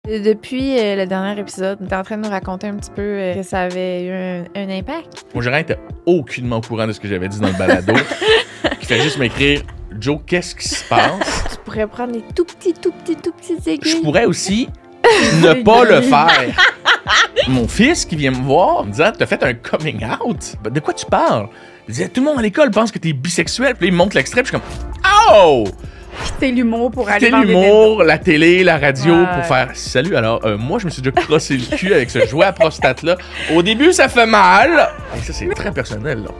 Depuis le dernier épisode, tu es en train de nous raconter un petit peu que ça avait eu un impact. Mon gérant était aucunement au courant de ce que j'avais dit dans le balado. Il fait juste m'écrire « Joe, qu'est-ce qui se passe? » Tu pourrais prendre les tout petits aiguilles. Je pourrais aussi ne pas le faire. Mon fils qui vient me voir me disant « T'as fait un coming out? De quoi tu parles? » Il disait « Tout le monde à l'école pense que t'es bisexuel. » Puis là, il me montre l'extrait, puis je suis comme « Oh! » C'était l'humour pour aller C'était vendre des l'humour, la télé, la radio Ouais. pour faire « Salut, alors, moi, je me suis déjà crossé le cul avec ce jouet à prostate-là. Au début, ça fait mal. » Ça, c'est très personnel, là.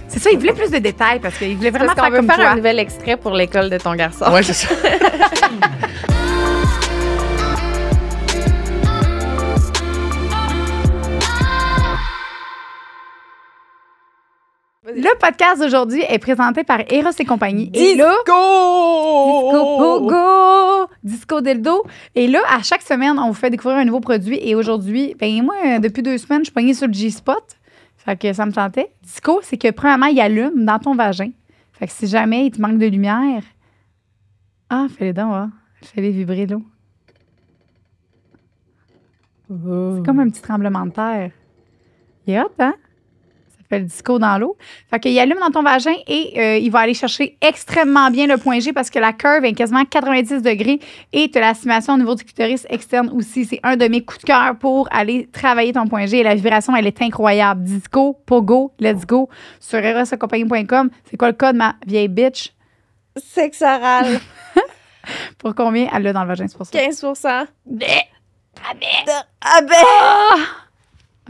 C'est ça, il voulait plus de détails parce qu'il voulait vraiment Parce qu'on faire veut comme faire toi. un nouvel extrait pour l'école de ton garçon. Ouais, c'est ça. Le podcast d'aujourd'hui est présenté par Eros et compagnie. Disco! Et là, Disco Pogo! Disco Dildo. Et là, à chaque semaine, on vous fait découvrir un nouveau produit. Et aujourd'hui, ben moi, depuis 2 semaines, je suis pognée sur le G-Spot. Fait que ça me tentait. Disco, c'est que premièrement, il allume dans ton vagin. Fait que si jamais il te manque de lumière, fais-les donc, hein. Fais-les vibrer, là. C'est comme un petit tremblement de terre. Il est hot, hein? Ça fait le disco dans l'eau. Fait qu'il allume dans ton vagin et il va aller chercher extrêmement bien le point G parce que la curve est quasiment 90 degrés et tu as la stimulation au niveau du clitoris externe aussi. C'est un de mes coups de cœur pour aller travailler ton point G et la vibration, elle est incroyable. Disco, Pogo, let's go. Sur eroscompagnie.com. C'est quoi le code, ma vieille bitch? Sexe oral. Pour combien elle l'a dans le vagin, c'est pour ça? 15%.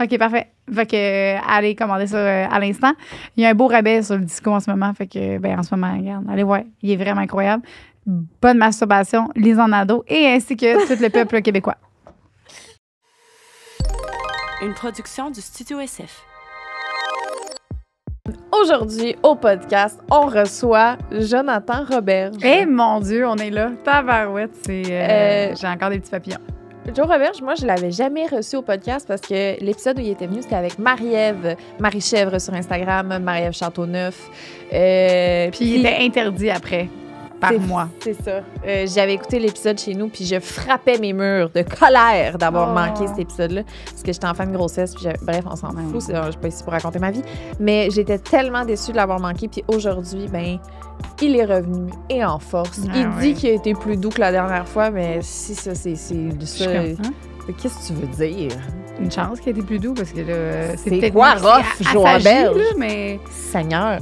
OK, parfait. Fait que allez commander ça à l'instant. Il y a un beau rabais sur le disco en ce moment. Fait que, en ce moment, regarde, allez voir. Il est vraiment incroyable. Bonne masturbation, les en ado et ainsi que tout le peuple québécois. Une production du Studio SF. Aujourd'hui, au podcast, on reçoit Jonathan Roberge. Eh mon Dieu, on est là. Tabarouette, c'est... j'ai encore des petits papillons. Joe Roberge, moi, je l'avais jamais reçu au podcast parce que l'épisode où il était venu, c'était avec Marie-Ève, Marie-Chèvre sur Instagram, Marie-Ève Châteauneuf. Puis il était interdit après, par moi. C'est ça. J'avais écouté l'épisode chez nous, puis je frappais mes murs de colère d'avoir manqué cet épisode-là. Parce que j'étais en fin de grossesse, puis bref, on s'en fout. Je suis pas ici pour raconter ma vie. Mais j'étais tellement déçue de l'avoir manqué, puis aujourd'hui, il est revenu et en force. Il dit qu'il a été plus doux que la dernière fois, mais si ça, c'est ça. Qu'est-ce que tu veux dire? Une chance qu'il ait été plus doux parce que là, c'est peut-être quoi, rough, Joe Roberge? Mais Seigneur.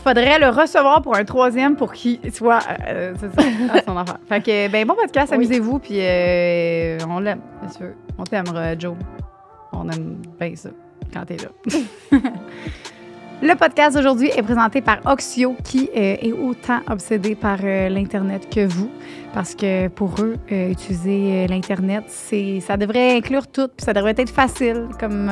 Faudrait le recevoir pour un 3e pour qu'il soit c'est ça, à son enfant. Fait que, bon podcast, amusez-vous, puis on l'aime, bien sûr. On t'aimera, Joe. On aime bien ça quand t'es là. Le podcast d'aujourd'hui est présenté par Oxio, qui est autant obsédé par l'Internet que vous. Parce que pour eux, utiliser l'Internet, ça devrait inclure tout, puis ça devrait être facile, comme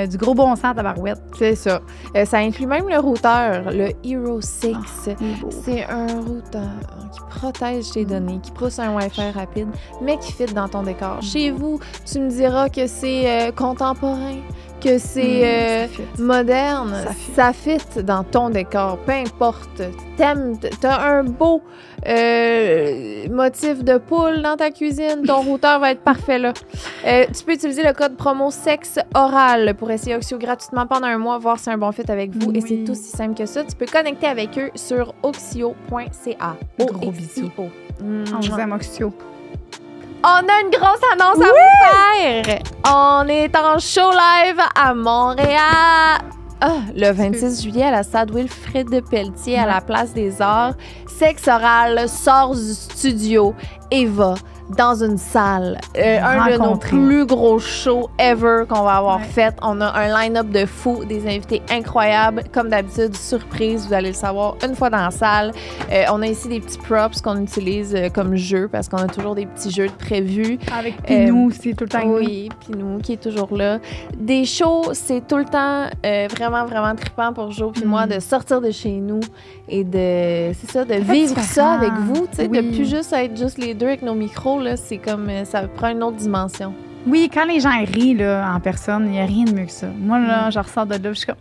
du gros bon sens à tabarouette. C'est ça. Ça inclut même le routeur, le Hero 6. C'est un routeur qui protège tes données, qui pousse un Wi-Fi rapide, mais qui fit dans ton décor. Chez vous, tu me diras que c'est contemporain, que c'est moderne, ça fit dans ton décor, peu importe. T'as un beau motif de poule dans ta cuisine, ton routeur va être parfait là. Tu peux utiliser le code promo sexe oral pour essayer Oxio gratuitement pendant un mois, voir si c'est un bon fit avec vous. Et c'est aussi simple que ça. Tu peux connecter avec eux sur oxio.ca. Gros bisous. On vous aime, Oxio. On a une grosse annonce à vous faire! On est en show live à Montréal! Le 26 juillet à la stade Wilfrid de Pelletier à la Place des Arts. Sexe oral sort du studio et va dans une salle. Un de nos plus gros shows ever qu'on va avoir fait. On a un line-up de fou, des invités incroyables. Comme d'habitude, surprise, vous allez le savoir une fois dans la salle. On a ici des petits props qu'on utilise comme jeu parce qu'on a toujours des petits jeux de prévus. Avec Pinou aussi, tout le temps. Oui, Pinou qui est toujours là. Des shows, c'est tout le temps vraiment, vraiment trippant pour Joe puis moi de sortir de chez nous et de vivre ça avec vous, tu sais, de plus juste être juste les deux avec nos micros, là, c'est comme, ça prend une autre dimension. Oui, quand les gens rient là, en personne, il n'y a rien de mieux que ça. Moi, là, je ressors de là, je suis comme,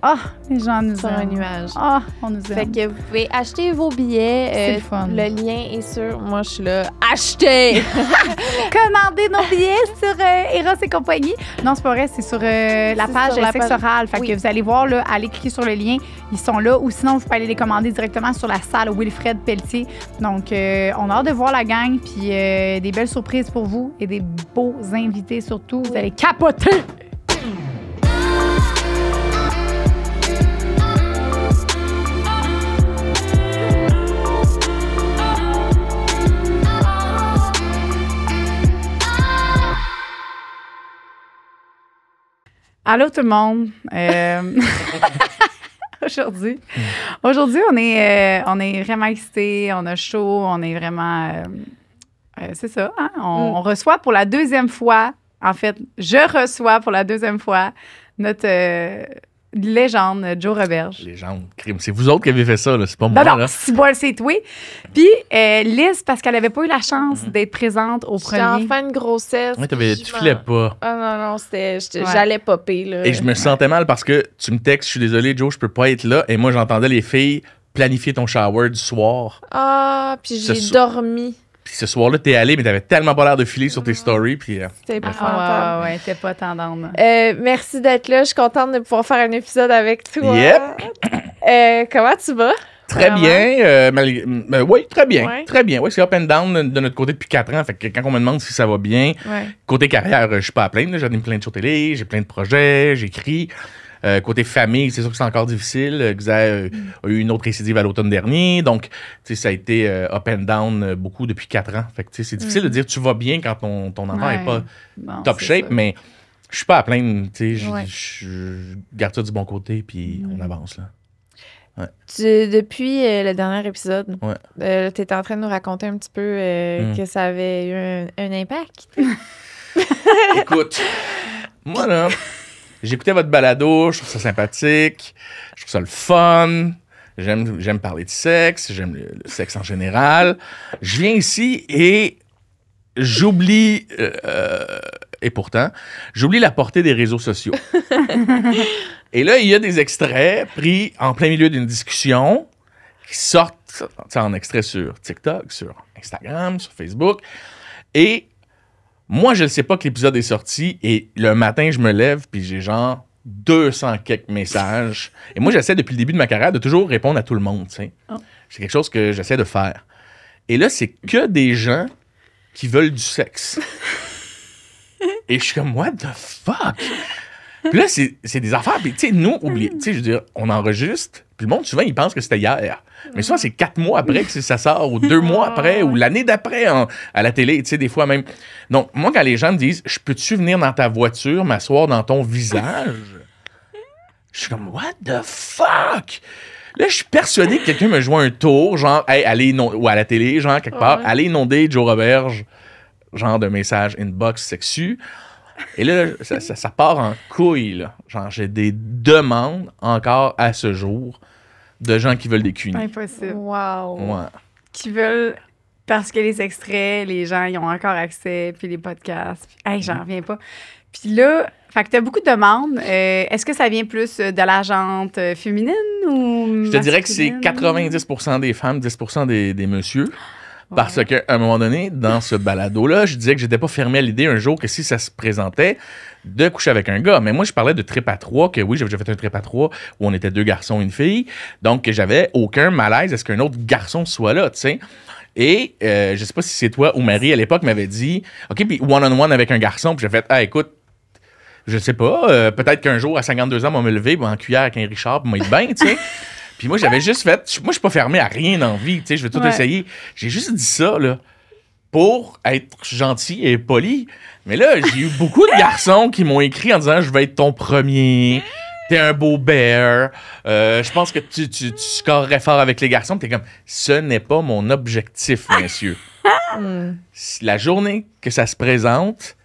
les gens nous Sur aiment. un nuage. On nous Fait aime. que vous pouvez acheter vos billets. C'est le fun. Le lien est sur. Moi, je suis là. Achetez! Commandez nos billets sur Eros et compagnie. Non, c'est pas vrai, c'est sur la page sur la Sexe page. Oral. Fait Oui. que vous allez voir, là, allez cliquer sur le lien. Ils sont là. Ou sinon, vous pouvez aller les commander directement sur la salle Wilfred Pelletier. Donc, on a hâte de voir la gang. Puis des belles surprises pour vous et des beaux invités surtout. Vous allez capoter! Allô tout le monde. Aujourd'hui, on est vraiment excités, on a chaud, on est vraiment... c'est ça, hein? On reçoit pour la deuxième fois, en fait, je reçois pour la deuxième fois notre légende, Joe Roberge. Légende, crime. C'est vous autres qui avez fait ça, là. C'est pas moi, Non, là. si bon, c'est toi. Puis Liz, parce qu'elle n'avait pas eu la chance d'être présente au J'étais premier. en fin de grossesse. Ouais, puis tu filais pas. Ah non, Ouais. j'allais popper, là. Et je me sentais mal parce que tu me textes, je suis désolé, Joe, je peux pas être là. Et moi, j'entendais les filles planifier ton shower du soir. Ah, puis Ce j'ai so- dormi. Puis ce soir-là, t'es allé, mais t'avais tellement pas l'air de filer sur tes stories. Puis C'était épouvantable. Ouais, t'es pas tendance. Merci d'être là. Je suis contente de pouvoir faire un épisode avec toi. Yep. Comment tu vas? très Vraiment? bien. Oui, très bien. Ouais. Très bien. Oui, c'est up and down de notre côté depuis 4 ans. Fait que quand on me demande si ça va bien, Ouais. côté carrière, je suis pas à plaindre. J'en ai plein de shows télé, j'ai plein de projets, j'écris. Côté famille, c'est sûr que c'est encore difficile. Xavier a eu une autre récidive à l'automne dernier. Donc, tu sais, ça a été up and down beaucoup depuis 4 ans. Fait que, tu sais, c'est difficile de dire tu vas bien quand ton enfant n'est pas Bon, top c'est shape, ça. mais je suis pas à plaindre. Tu sais, Ouais. je garde ça du bon côté, puis on avance, là. Depuis le dernier épisode, Ouais. tu étais en train de nous raconter un petit peu que ça avait eu un impact. Écoute, moi, là, j'écoutais votre balado, je trouve ça sympathique, je trouve ça le fun, j'aime parler de sexe, j'aime le sexe en général. Je viens ici et j'oublie, et pourtant, j'oublie la portée des réseaux sociaux. Et là, il y a des extraits pris en plein milieu d'une discussion qui sortent en extrait sur TikTok, sur Instagram, sur Facebook. Et moi, je ne sais pas que l'épisode est sorti et le matin, je me lève puis j'ai genre 200 quelques messages. Et moi, j'essaie depuis le début de ma carrière de toujours répondre à tout le monde, tu sais. Oh. C'est quelque chose que j'essaie de faire. Et là, c'est que des gens qui veulent du sexe. Et je suis comme, what the fuck? Puis là, c'est des affaires. Puis, tu sais, nous, oubliez, tu sais, je veux dire, on enregistre. Puis le monde, souvent, il pense que c'était hier. Mais souvent, c'est 4 mois après que ça sort, ou 2 mois après, ou l'année d'après à la télé, tu sais, des fois même. Donc, moi, quand les gens me disent, je peux-tu venir dans ta voiture, m'asseoir dans ton visage? Je suis comme, what the fuck? Là, je suis persuadé que quelqu'un me joue un tour, genre, hey, allez, ou à la télé, genre, quelque part, allez inonder Joe Roberge, genre de message inbox sexu. Et là, ça part en couille, là. Genre, j'ai des demandes encore à ce jour de gens qui veulent des cunis. Impossible. Wow. Ouais. Qui veulent, parce que les extraits, les gens, ils ont encore accès, puis les podcasts. Puis, hey, j'en reviens pas. Puis là, fait que t'as beaucoup de demandes. Est-ce que ça vient plus de la jante féminine ou Je te dirais que c'est masculine? 90% des femmes, 10% des messieurs. Parce qu'à un moment donné, dans ce balado-là, je disais que j'étais pas fermé à l'idée un jour que si ça se présentait, de coucher avec un gars. Mais moi, je parlais de trip à 3, que oui, j'avais déjà fait un trip à 3 où on était 2 garçons et une fille. Donc, j'avais aucun malaise à ce qu'un autre garçon soit là, tu sais. Et je sais pas si c'est toi ou Marie à l'époque m'avait dit, OK, puis one-on-one avec un garçon. Puis j'ai fait, ah, écoute, je sais pas, peut-être qu'un jour, à 52 ans, on va me lever en cuillère avec un Richard pour m'être bien, tu sais. Puis moi, j'avais juste fait... Moi, je suis pas fermé à rien dans la vie, tu sais, je vais tout essayer. J'ai juste dit ça, là, pour être gentil et poli. Mais là, j'ai eu beaucoup de garçons qui m'ont écrit en disant « Je vais être ton premier, t'es un beau bear, je pense que tu scorerais fort avec les garçons. » T'es comme « Ce n'est pas mon objectif, messieurs. » La journée que ça se présente,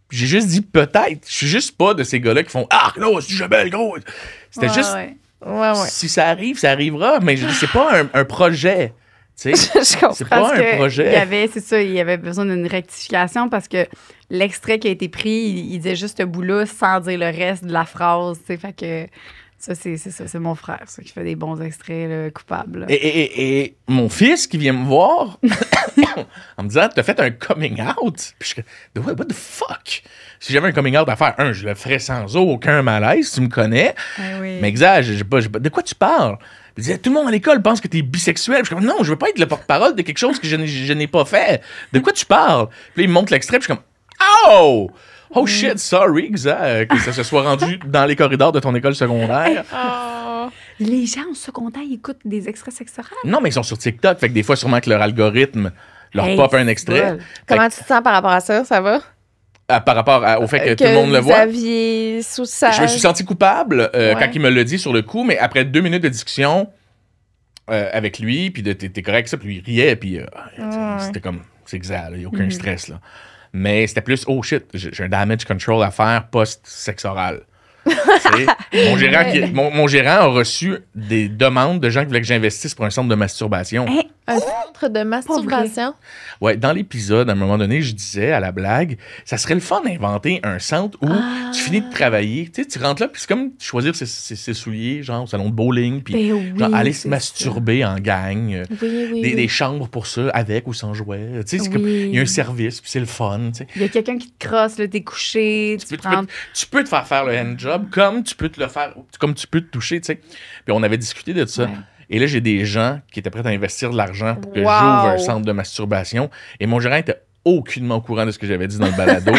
j'ai juste dit « Peut-être. » Je suis juste pas de ces gars-là qui font « Ah, là, c'est Jabel, gros! » C'était juste... Ouais. Si ça arrive, ça arrivera, mais c'est pas un projet. Tu sais, Je comprends. c'est pas Parce un que projet. il y avait besoin d'une rectification parce que l'extrait qui a été pris, il disait juste ce bout-là sans dire le reste de la phrase. Tu sais, fait que ça, c'est mon frère, ça, qui fait des bons extraits là, coupables. Là. Et mon fils qui vient me voir en me disant, t'as fait un coming out? Puis je suis what the fuck? Si j'avais un coming out à faire, je le ferais sans aucun malaise, tu me connais. Ah oui. Mais exact, de quoi tu parles? Il disait, tout le monde à l'école pense que t'es bisexuel. Puis je suis comme, non, je veux pas être le porte-parole de quelque chose que je n'ai pas fait. De quoi tu parles? Puis là, il me montre l'extrait, puis je suis comme, oh! Oh shit, sorry, exact, que ça se soit rendu dans les corridors de ton école secondaire. Oh. Les gens au secondaire, ils écoutent des extraits sexorales. Non, mais ils sont sur TikTok, fait que des fois, sûrement que leur algorithme leur Hey, pop un extrait. bol. Comment tu te sens par rapport à ça? Ça va? Par rapport au fait que tout le monde le voit. Xavier sous ça. Je me suis senti coupable Ouais. quand il me l'a dit sur le coup, mais après 2 minutes de discussion avec lui, puis t'es correct ça, puis il riait, puis c'était comme, c'est exact, il n'y a aucun stress, là. Mais c'était plus, oh shit, j'ai un damage control à faire post-sexe oral. Tu sais, mon gérant a reçu des demandes de gens qui voulaient que j'investisse pour un centre de masturbation. Hey, Un centre de masturbation. Ouais, dans l'épisode, à un moment donné, je disais à la blague, ça serait le fun d'inventer un centre où tu finis de travailler, tu sais, tu rentres là, puis c'est comme choisir ses souliers, genre au salon de bowling, puis ben oui, genre aller se c'est masturber en gang, Oui. des chambres pour ça, avec ou sans jouets. Tu sais, c'est comme, il y a un service, puis c'est le fun, tu sais. Il y a quelqu'un qui te crosse, là, t'es couché, Tu peux te faire le handjob comme tu peux te le faire, comme tu peux te toucher, tu sais. Puis on avait discuté de ça. Ouais. Et là, j'ai des gens qui étaient prêts à investir de l'argent pour que Wow. j'ouvre un centre de masturbation. Et mon gérant était aucunement au courant de ce que j'avais dit dans le balado.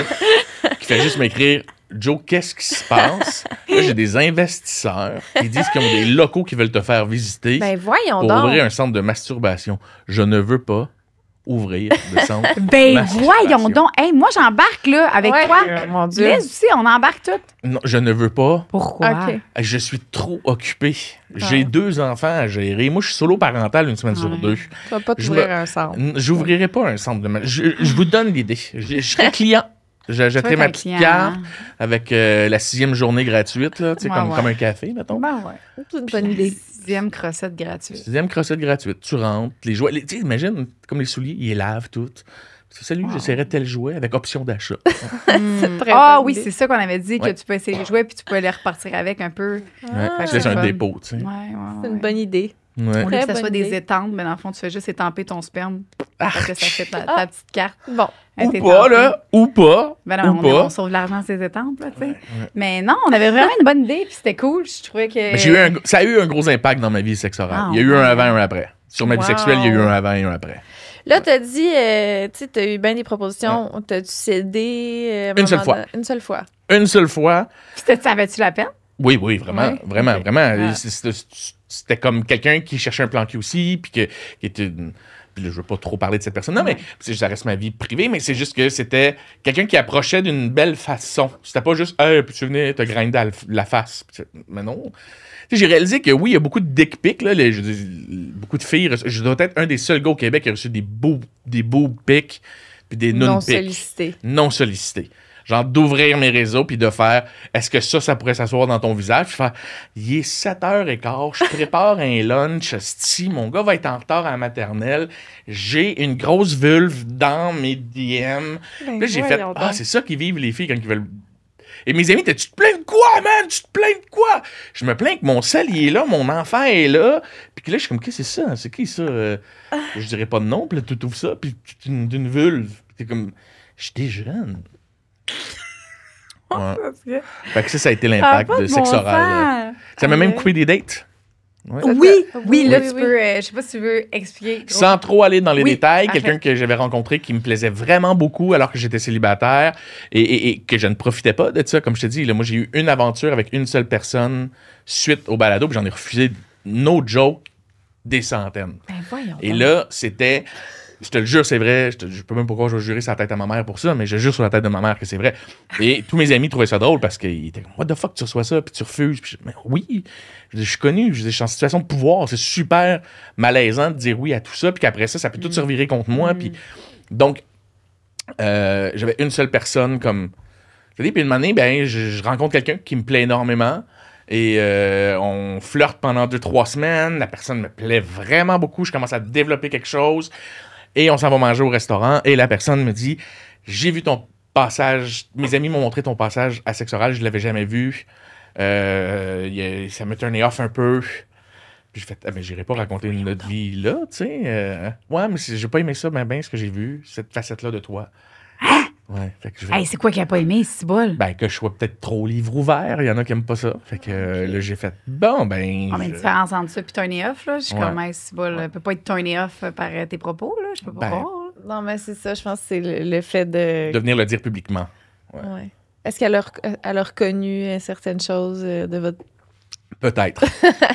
Qui fait juste m'écrire, Joe, qu'est-ce qui se passe? Là, j'ai des investisseurs qui disent qu'ils ont des locaux qui veulent te faire visiter Ben voyons pour donc. ouvrir un centre de masturbation. Je ne veux pas ouvrir de centre. Ben Masturbation. voyons donc. Hey, moi, j'embarque là avec Ouais. toi. Mon Dieu. Laisse aussi, on embarque toutes. Non, je ne veux pas. Pourquoi? OK. Je suis trop occupé. J'ai 2 enfants à gérer. Moi, je suis solo parental une semaine sur 2. Tu vas pas Je t'ouvrir me- un centre. J'ouvrirai pas un centre de je vous donne l'idée. Je serai client. J'achèterai Tu vas ma être un petite client. carte avec la 6e journée gratuite, là, tu sais, Ouais, comme, ouais. comme un café, mettons. Ben ouais. C'est une bonne idée. 6e crossette gratuite. 6e crossette gratuite. Tu rentres, les jouets. Tu sais, imagine, comme les souliers, ils les lavent toutes. Salut, Wow. j'essaierai tel jouet avec option d'achat. très Ah bonne oui, idée. c'est ça qu'on avait dit, Ouais. que tu peux essayer les jouets puis tu peux les repartir avec un peu. Ouais, Ah, tu laisses c'est un fun. dépôt, tu sais. Ouais, C'est une bonne idée. Ouais. Au lieu Très que ça bonne soit des idée. étampes, mais dans le fond, tu fais juste étamper ton sperme. Parce que ça fait ta petite carte. Bon. Elle Ou est pas, étampée. là. Ou pas. Ben non, ou pas. on sauve l'argent ces étampes, là, tu sais. Mais non, on avait vraiment une bonne idée, puis c'était cool. Je trouvais que. Mais ça a eu un gros impact dans ma vie sexe orale. Ah, Il y a eu un ouais. avant et un après. Sur ma vie Wow. sexuelle, il y a eu un avant et un après. Là, t'as dit, tu sais, t'as eu bien des propositions. T'as-tu cédé? À un Une seule moment fois. Une seule fois. Une seule fois. Ça avait-tu la peine? Oui, vraiment, Ouais. vraiment, Ok. vraiment. Ah. C'était comme quelqu'un qui cherchait un plan Q aussi, puis qui était. Puis là, je veux pas trop parler de cette personne. Non, mais ça reste ma vie privée, mais c'est juste que c'était quelqu'un qui approchait d'une belle façon. C'était pas juste, hey, puis tu venais te grinder la face. Mais non. Tu sais, j'ai réalisé que oui, il y a beaucoup de dick pics, là, je dis, beaucoup de filles. Je dois être un des seuls gars au Québec qui a reçu des boob pics, puis des Non nun pics. sollicité. Non sollicités. Genre d'ouvrir mes réseaux puis de faire est-ce que ça pourrait s'asseoir dans ton visage? Puis faire il est 7h15, je prépare un lunch, sti, mon gars va être en retard à la maternelle, j'ai une grosse vulve dans mes DM. Puis là, j'ai fait c'est ça qu'ils vivent les filles quand ils veulent. Et mes amis, tu te plains de quoi, man? Tu te plains de quoi? Je me plains que mon sel, il est là, mon enfant est là. Puis que là, je suis comme, qu'est-ce que c'est ça? C'est qui ça? Je dirais pas de nom, puis là, tu ouvres ça, puis d'une vulve. T'es comme, j'étais jeune. Ouais. Fait que ça a été l'impact de sexe oral. Ça m'a même coupé des dates. Ouais. Oui, là, oui, tu oui. peux. Je sais pas si tu veux expliquer. Sans trop aller dans les Oui, détails, parfait. quelqu'un que j'avais rencontré qui me plaisait vraiment beaucoup alors que j'étais célibataire et que je ne profitais pas de ça. Comme je te dis, là, moi, j'ai eu une aventure avec une seule personne suite au balado, puis j'en ai refusé, no joke, des centaines. Ben voyons. Et donc. là, c'était... Je te le jure, c'est vrai. Je peux même pas croire que je vais jurer sur la tête à ma mère pour ça, mais je jure sur la tête de ma mère que c'est vrai. Et tous mes amis trouvaient ça drôle parce qu'ils étaient comme, what the fuck, tu reçois ça, puis tu refuses. Puis mais oui, je suis connu, je suis en situation de pouvoir. C'est super malaisant de dire oui à tout ça, puis qu'après ça, ça peut tout se revirer contre moi. Puis donc, j'avais une seule personne comme. Puis une année, ben, je rencontre quelqu'un qui me plaît énormément. Et on flirte pendant 2-3 semaines. La personne me plaît vraiment beaucoup. Je commence à développer quelque chose. Et on s'en va manger au restaurant. Et la personne me dit, j'ai vu ton passage. Mes amis m'ont montré ton passage à sexe oral. Je ne l'avais jamais vu. Ça me turnait off un peu. Puis j'ai fait, mais j'irai pas raconter notre vie là, tu sais. Ouais, mais j'ai pas aimé ça, ben, ce que j'ai vu, cette facette-là de toi. Ouais, fait que je vais... Hey, c'est quoi qu'il a pas aimé, c'est bol? Ben, que je sois peut-être trop livre ouvert. Il y en a qui aiment pas ça. Fait que là, j'ai fait, bon, ben. On a une différence entre ça et turn off, là. Je suis comme, hey, c'est bol. Peut pas être turn off par tes propos, là. Je peux pas voir. Non, mais c'est ça. Je pense que c'est le fait de. De venir le dire publiquement. Ouais. Est-ce qu'elle a reconnu certaines choses de votre. Peut-être.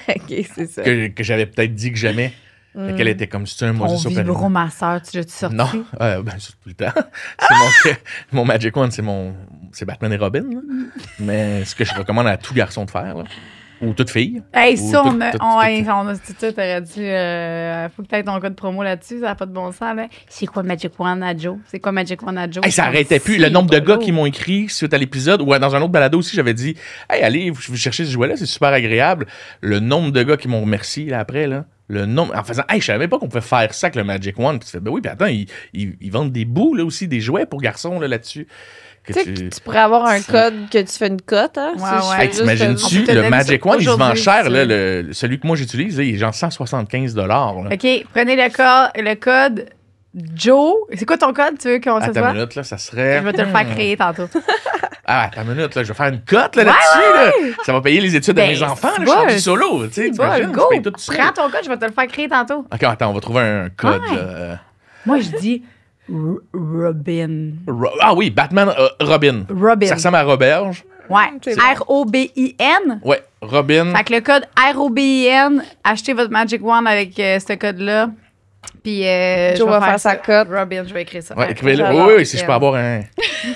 OK, c'est ça. Que j'avais peut-être dit que j'aimais. Fait qu'elle était comme si tu un Ton Moses opéra. vibromasseur, tu l'as-tu sorti? Non, ben, c'est tout le temps. C'est mon Magic Wand, c'est Batman et Robin. Là. Mais ce que je recommande à tout garçon de faire, là. Ou toute fille. Hey, ou ça, tout- on a tout- tout ça, t'aurais dû. Faut que t'aies ton code promo là-dessus, ça n'a pas de bon sens. Là. C'est quoi Magic Wand à Joe? C'est quoi Magic Wand à Joe? Hey, ça arrêtait plus. Le nombre de gars qui m'ont écrit suite à l'épisode, ou dans un autre balado aussi, j'avais dit, hey, allez, vous cherchez ce jouet-là, c'est super agréable. Le nombre de gars qui m'ont remercié là, après, là. Le nombre, en faisant, hey, je savais pas qu'on pouvait faire ça avec le Magic Wand. Puis tu fais, ben oui, puis attends, ils vendent des bouts, là aussi, des jouets pour garçons, là-dessus. Tu sais que tu pourrais avoir un code que tu fais une cote, hein? Ouais, Hey, t'imagines-tu, On peut te le donner Magic ça Wand, il se vend aujourd'hui, cher, ça. là, celui que moi j'utilise, là, il est genre 175 là. OK, prenez le code Joe. C'est quoi ton code? Tu veux qu'on se Attends voit? une minute, là, ça serait... Je vais te le faire créer tantôt. Ah, attends une minute, là, je vais faire une cote là-dessus. Là. Ça va payer les études de Ben, mes enfants. c'est Là, je suis bon, rendu solo. Tu sais, C'est t'imagines, bon, je go! paye tout ça. Prends ton code, je vais te le faire créer tantôt. OK, attends, on va trouver un code. Ouais. là. Moi, je dis Robin. Ah oui, Batman Robin. Robin. Ça ressemble à Roberge. Ouais. C'est bon. ROBIN. Ouais, Robin. Fait que le code ROBIN, achetez votre Magic Wand avec ce code-là. Puis Joe va faire sa cote. Robin, je vais écrire ça. Ouais, écrivez-le. j'adore. Oui, oui, si je peux avoir un.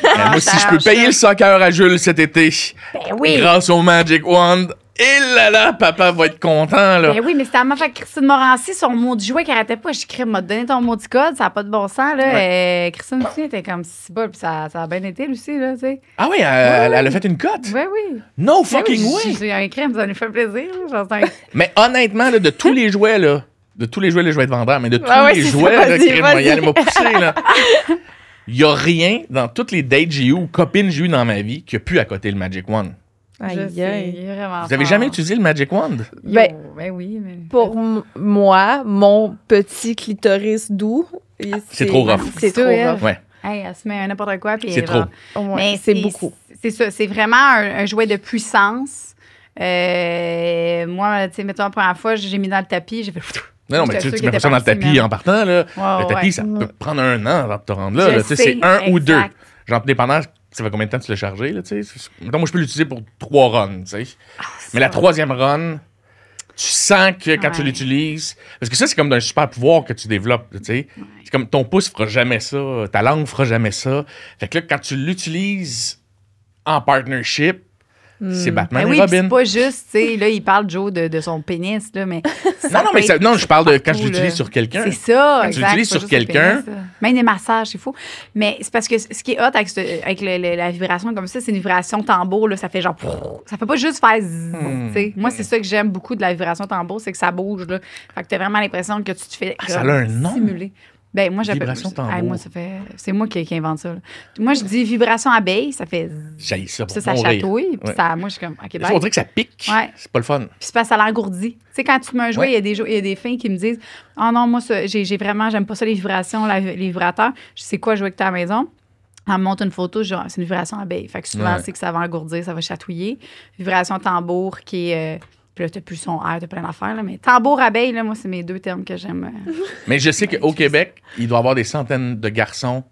Ben, moi, si je peux ça payer le soccer à Jules cet été, Ben oui. grâce au Magic Wand, et là, papa va être content, là. Ben oui, mais c'était à ma fait Christine Morancy, son mot du jouet qui arrêtait pas. Je crée, m'a donné ton mot du code, ça n'a pas de bon sens, là. Christine aussi était comme si bol, puis ça a bien été, Lucie, là, tu sais. Ah oui, elle a fait une cote. Ouais, oui. No Ben fucking oui, way. J'ai un crème, ça nous fait plaisir. Là, genre, c'est un- Mais honnêtement, là, de tous les jouets, là, je vais être vendeur, mais de tous ouais, les c'est ça, jouets, là, vas-y, crème vas-y. moyenne, il m'a poussé, là. Il n'y a rien dans toutes les dates que j'ai eues ou copines que j'ai eues dans ma vie qui a pu à côté le Magic Wand. Je Aïe, sais, aïe. il est vraiment Vous avez fort. jamais utilisé le Magic Wand? Ben, Ben oui, mais... pour moi, mon petit clitoris doux, c'est trop rough. C'est trop elle. rough. Ouais. Hey, elle se met un n'importe quoi. Puis C'est trop. Ouais, Mais c'est beaucoup. C'est ça. C'est vraiment un jouet de puissance. Moi, tu sais, mettons, la première fois, j'ai mis dans le tapis, j'ai fait... Non, mais J'étais tu sûre mets qu'il pas ça dans le était tapis parti, en partant, là. Ouais, Le tapis, ouais. ça peut prendre 1 an avant de te rendre là. Je là. Tu sais, sais, c'est 1 ou 2. exact. Genre, dépendant, ça fait combien de temps tu l'as chargé, là, tu sais. Mettons, moi, je peux l'utiliser pour 3 runs, tu sais. Mais la 3e run, tu sens que quand tu Ouais. l'utilises... Parce que ça, c'est comme d'un super pouvoir que tu développes, tu sais. C'est comme ton pouce fera jamais ça, ta langue fera jamais ça. Fait que là, quand tu l'utilises en partnership, c'est Batman Ben et oui, puis Robin. c'est pas juste, tu sais, là, il parle, Joe, de son pénis, là, mais... Non, mais peut être non, je parle de quand je partout, l'utilise là. sur quelqu'un. C'est ça, Quand tu exact, l'utilises c'est pas sur juste le quelqu'un- pénis, là. Même des massages, c'est fou. Mais c'est parce que ce qui est hot avec, avec la vibration comme ça, c'est une vibration tambour, là, ça fait genre... Ça fait pas juste faire zzz, tu sais. Moi, c'est ça que j'aime beaucoup de la vibration tambour, c'est que ça bouge, là. Fait que t'as vraiment l'impression que tu te fais ça a un nom? stimuler. Ben, moi, j'appelle... Vibration tambour. Moi, ça fait... C'est moi qui invente ça, là. Moi, je dis vibration abeille, ça fait... zzz. J'haïs ça pour Puis ça mourir. chatouille, puis Ouais. ça... Moi, je suis comme... OK, Ça, bye. on dirait que ça pique. Ouais. C'est pas le fun. Puis c'est parce que ça l'engourdit. Tu sais, quand tu mets un jouet, Ouais. il y a des filles qui me disent « Ah non, moi, ça, j'ai vraiment... J'aime pas ça, les vibrations, les vibrateurs. Je sais quoi jouer que tu as à la maison. » Elle me montre une photo, genre, c'est une vibration abeille. Fait que souvent, Ouais. c'est que ça va engourdir, ça va chatouiller. Vibration tambour qui est... puis là, t'as plus son air, t'as plein d'affaires. Là, mais tambour, abeille, là, moi, c'est mes 2 termes que j'aime. Mais je sais qu'au Québec, il doit y avoir des centaines de garçons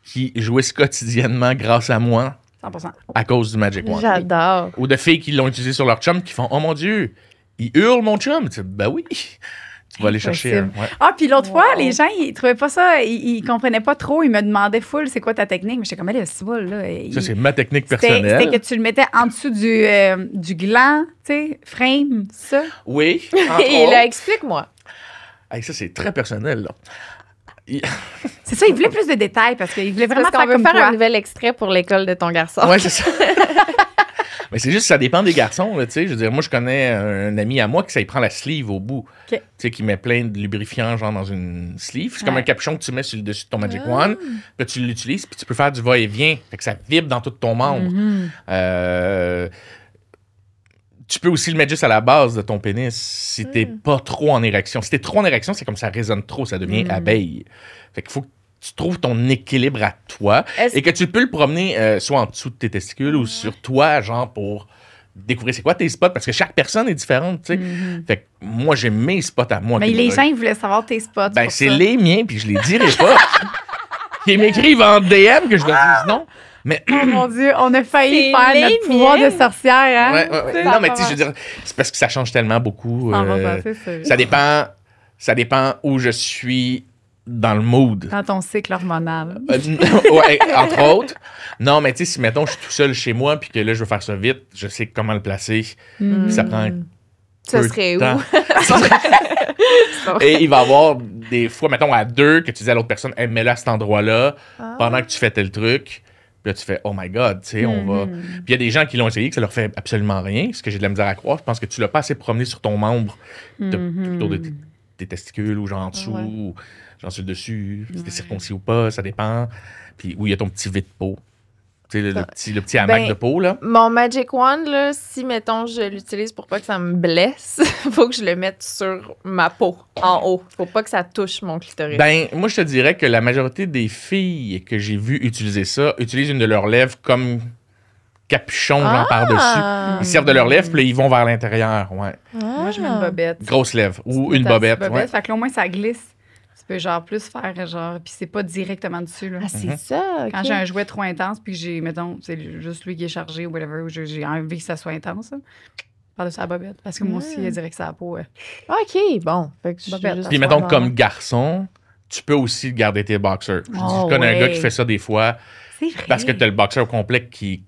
qui jouissent quotidiennement grâce à moi 100%. à cause du Magic Wand. J'adore. Ou de filles qui l'ont utilisé sur leur chum qui font « Oh mon Dieu, il hurle mon chum! » Tu dis, ben oui, tu vas aller chercher un... Impossible. Ouais. Ah, puis l'autre fois, Wow. les gens, ils trouvaient pas ça, ils comprenaient pas trop. Ils me demandaient full, c'est quoi ta technique? Mais j'étais comme, elle, c'est bon, là. Ça, c'est ma technique C'était personnelle. que tu le mettais en dessous du gland, tu sais, frame, ça. Oui, entre Et autres. là, explique-moi. Hey, ça, c'est très personnel, là. C'est ça, il voulait plus de détails parce qu'il voulait vraiment Parce qu'on faire veut comme faire toi. un nouvel extrait pour l'école de ton garçon. Ouais, c'est ça. Mais c'est juste que ça dépend des garçons, là, tu sais. Je veux dire, moi, je connais un ami à moi qui, ça, il prend la sleeve au bout. OK. Tu sais, qui met plein de lubrifiant, genre, dans une sleeve. C'est comme Ouais. un capuchon que tu mets sur le dessus de ton Magic Wand. Puis là, tu l'utilises, puis tu peux faire du va-et-vient. Fait que ça vibre dans tout ton membre. Tu peux aussi le mettre juste à la base de ton pénis si t'es pas trop en érection. Si t'es trop en érection, c'est comme ça résonne trop, ça devient abeille. Fait qu'il faut que tu trouves ton équilibre à toi et que tu peux le promener soit en dessous de tes testicules ou sur toi, genre pour découvrir c'est quoi tes spots, parce que chaque personne est différente, tu sais. Fait que moi, j'ai mes spots à moi. Mais les gens, ils voulaient savoir tes spots. Ben, pour c'est ça. les miens, puis je les dirai pas. Ils m'écrivent en DM que je leur dise non. Mais Oh mon Dieu, on a failli C'est faire les notre pouvoir miens. de sorcière, hein? ouais. Non, mais tu sais, je veux dire, c'est parce que ça change tellement beaucoup. 100%, c'est sûr. Ça dépend où je suis dans le mood. Dans ton cycle hormonal. Ouais, entre autres. Non, mais tu sais, si mettons, je suis tout seul chez moi puis que là, je veux faire ça vite, je sais comment le placer. Puis ça prend Ça peu de serait où? temps. Et il va y avoir des fois, mettons, à deux, que tu dis à l'autre personne, hey, mets-le à cet endroit-là pendant que tu fais tel truc. Puis là, tu fais, oh my God, tu sais, on va. Puis il y a des gens qui l'ont essayé, que ça leur fait absolument rien, ce que j'ai de la misère à croire. Je pense que tu l'as pas assez promené sur ton membre, plutôt de tes testicules ou genre en dessous, ou genre sur le dessus, si t'es circoncis ou pas, ça dépend. Puis où il y a ton petit vide de peau. Tu sais, le petit hamac de peau, là. Mon Magic Wand, là, si, mettons, je l'utilise pour pas que ça me blesse, faut que je le mette sur ma peau, en haut. Faut pas que ça touche mon clitoris. Ben, moi, je te dirais que la majorité des filles que j'ai vues utiliser ça utilisent une de leurs lèvres comme capuchon, genre par-dessus. Ils servent de leurs lèvres, puis là, ils vont vers l'intérieur, ouais. Moi, je mets une bobette. Grosse lèvre. Ou Tu une mets ta bobette, petite ouais. Fait que là, au moins, ça glisse. Tu peux genre plus faire genre... Puis c'est pas directement dessus, là. Ah, c'est ça, OK. Quand j'ai un jouet trop intense, puis que j'ai, mettons, c'est juste lui qui est chargé ou whatever, ou j'ai envie que ça soit intense, là, par-dessus la bobette. Parce que moi aussi, il dirait que ça a peau. OK, bon. Fait que je Bobette. juste Puis mettons, avoir- comme garçon, tu peux aussi garder tes boxers. Oh, Je connais un ouais. gars qui fait ça des fois, C'est vrai. parce que t'as le boxer au complet qui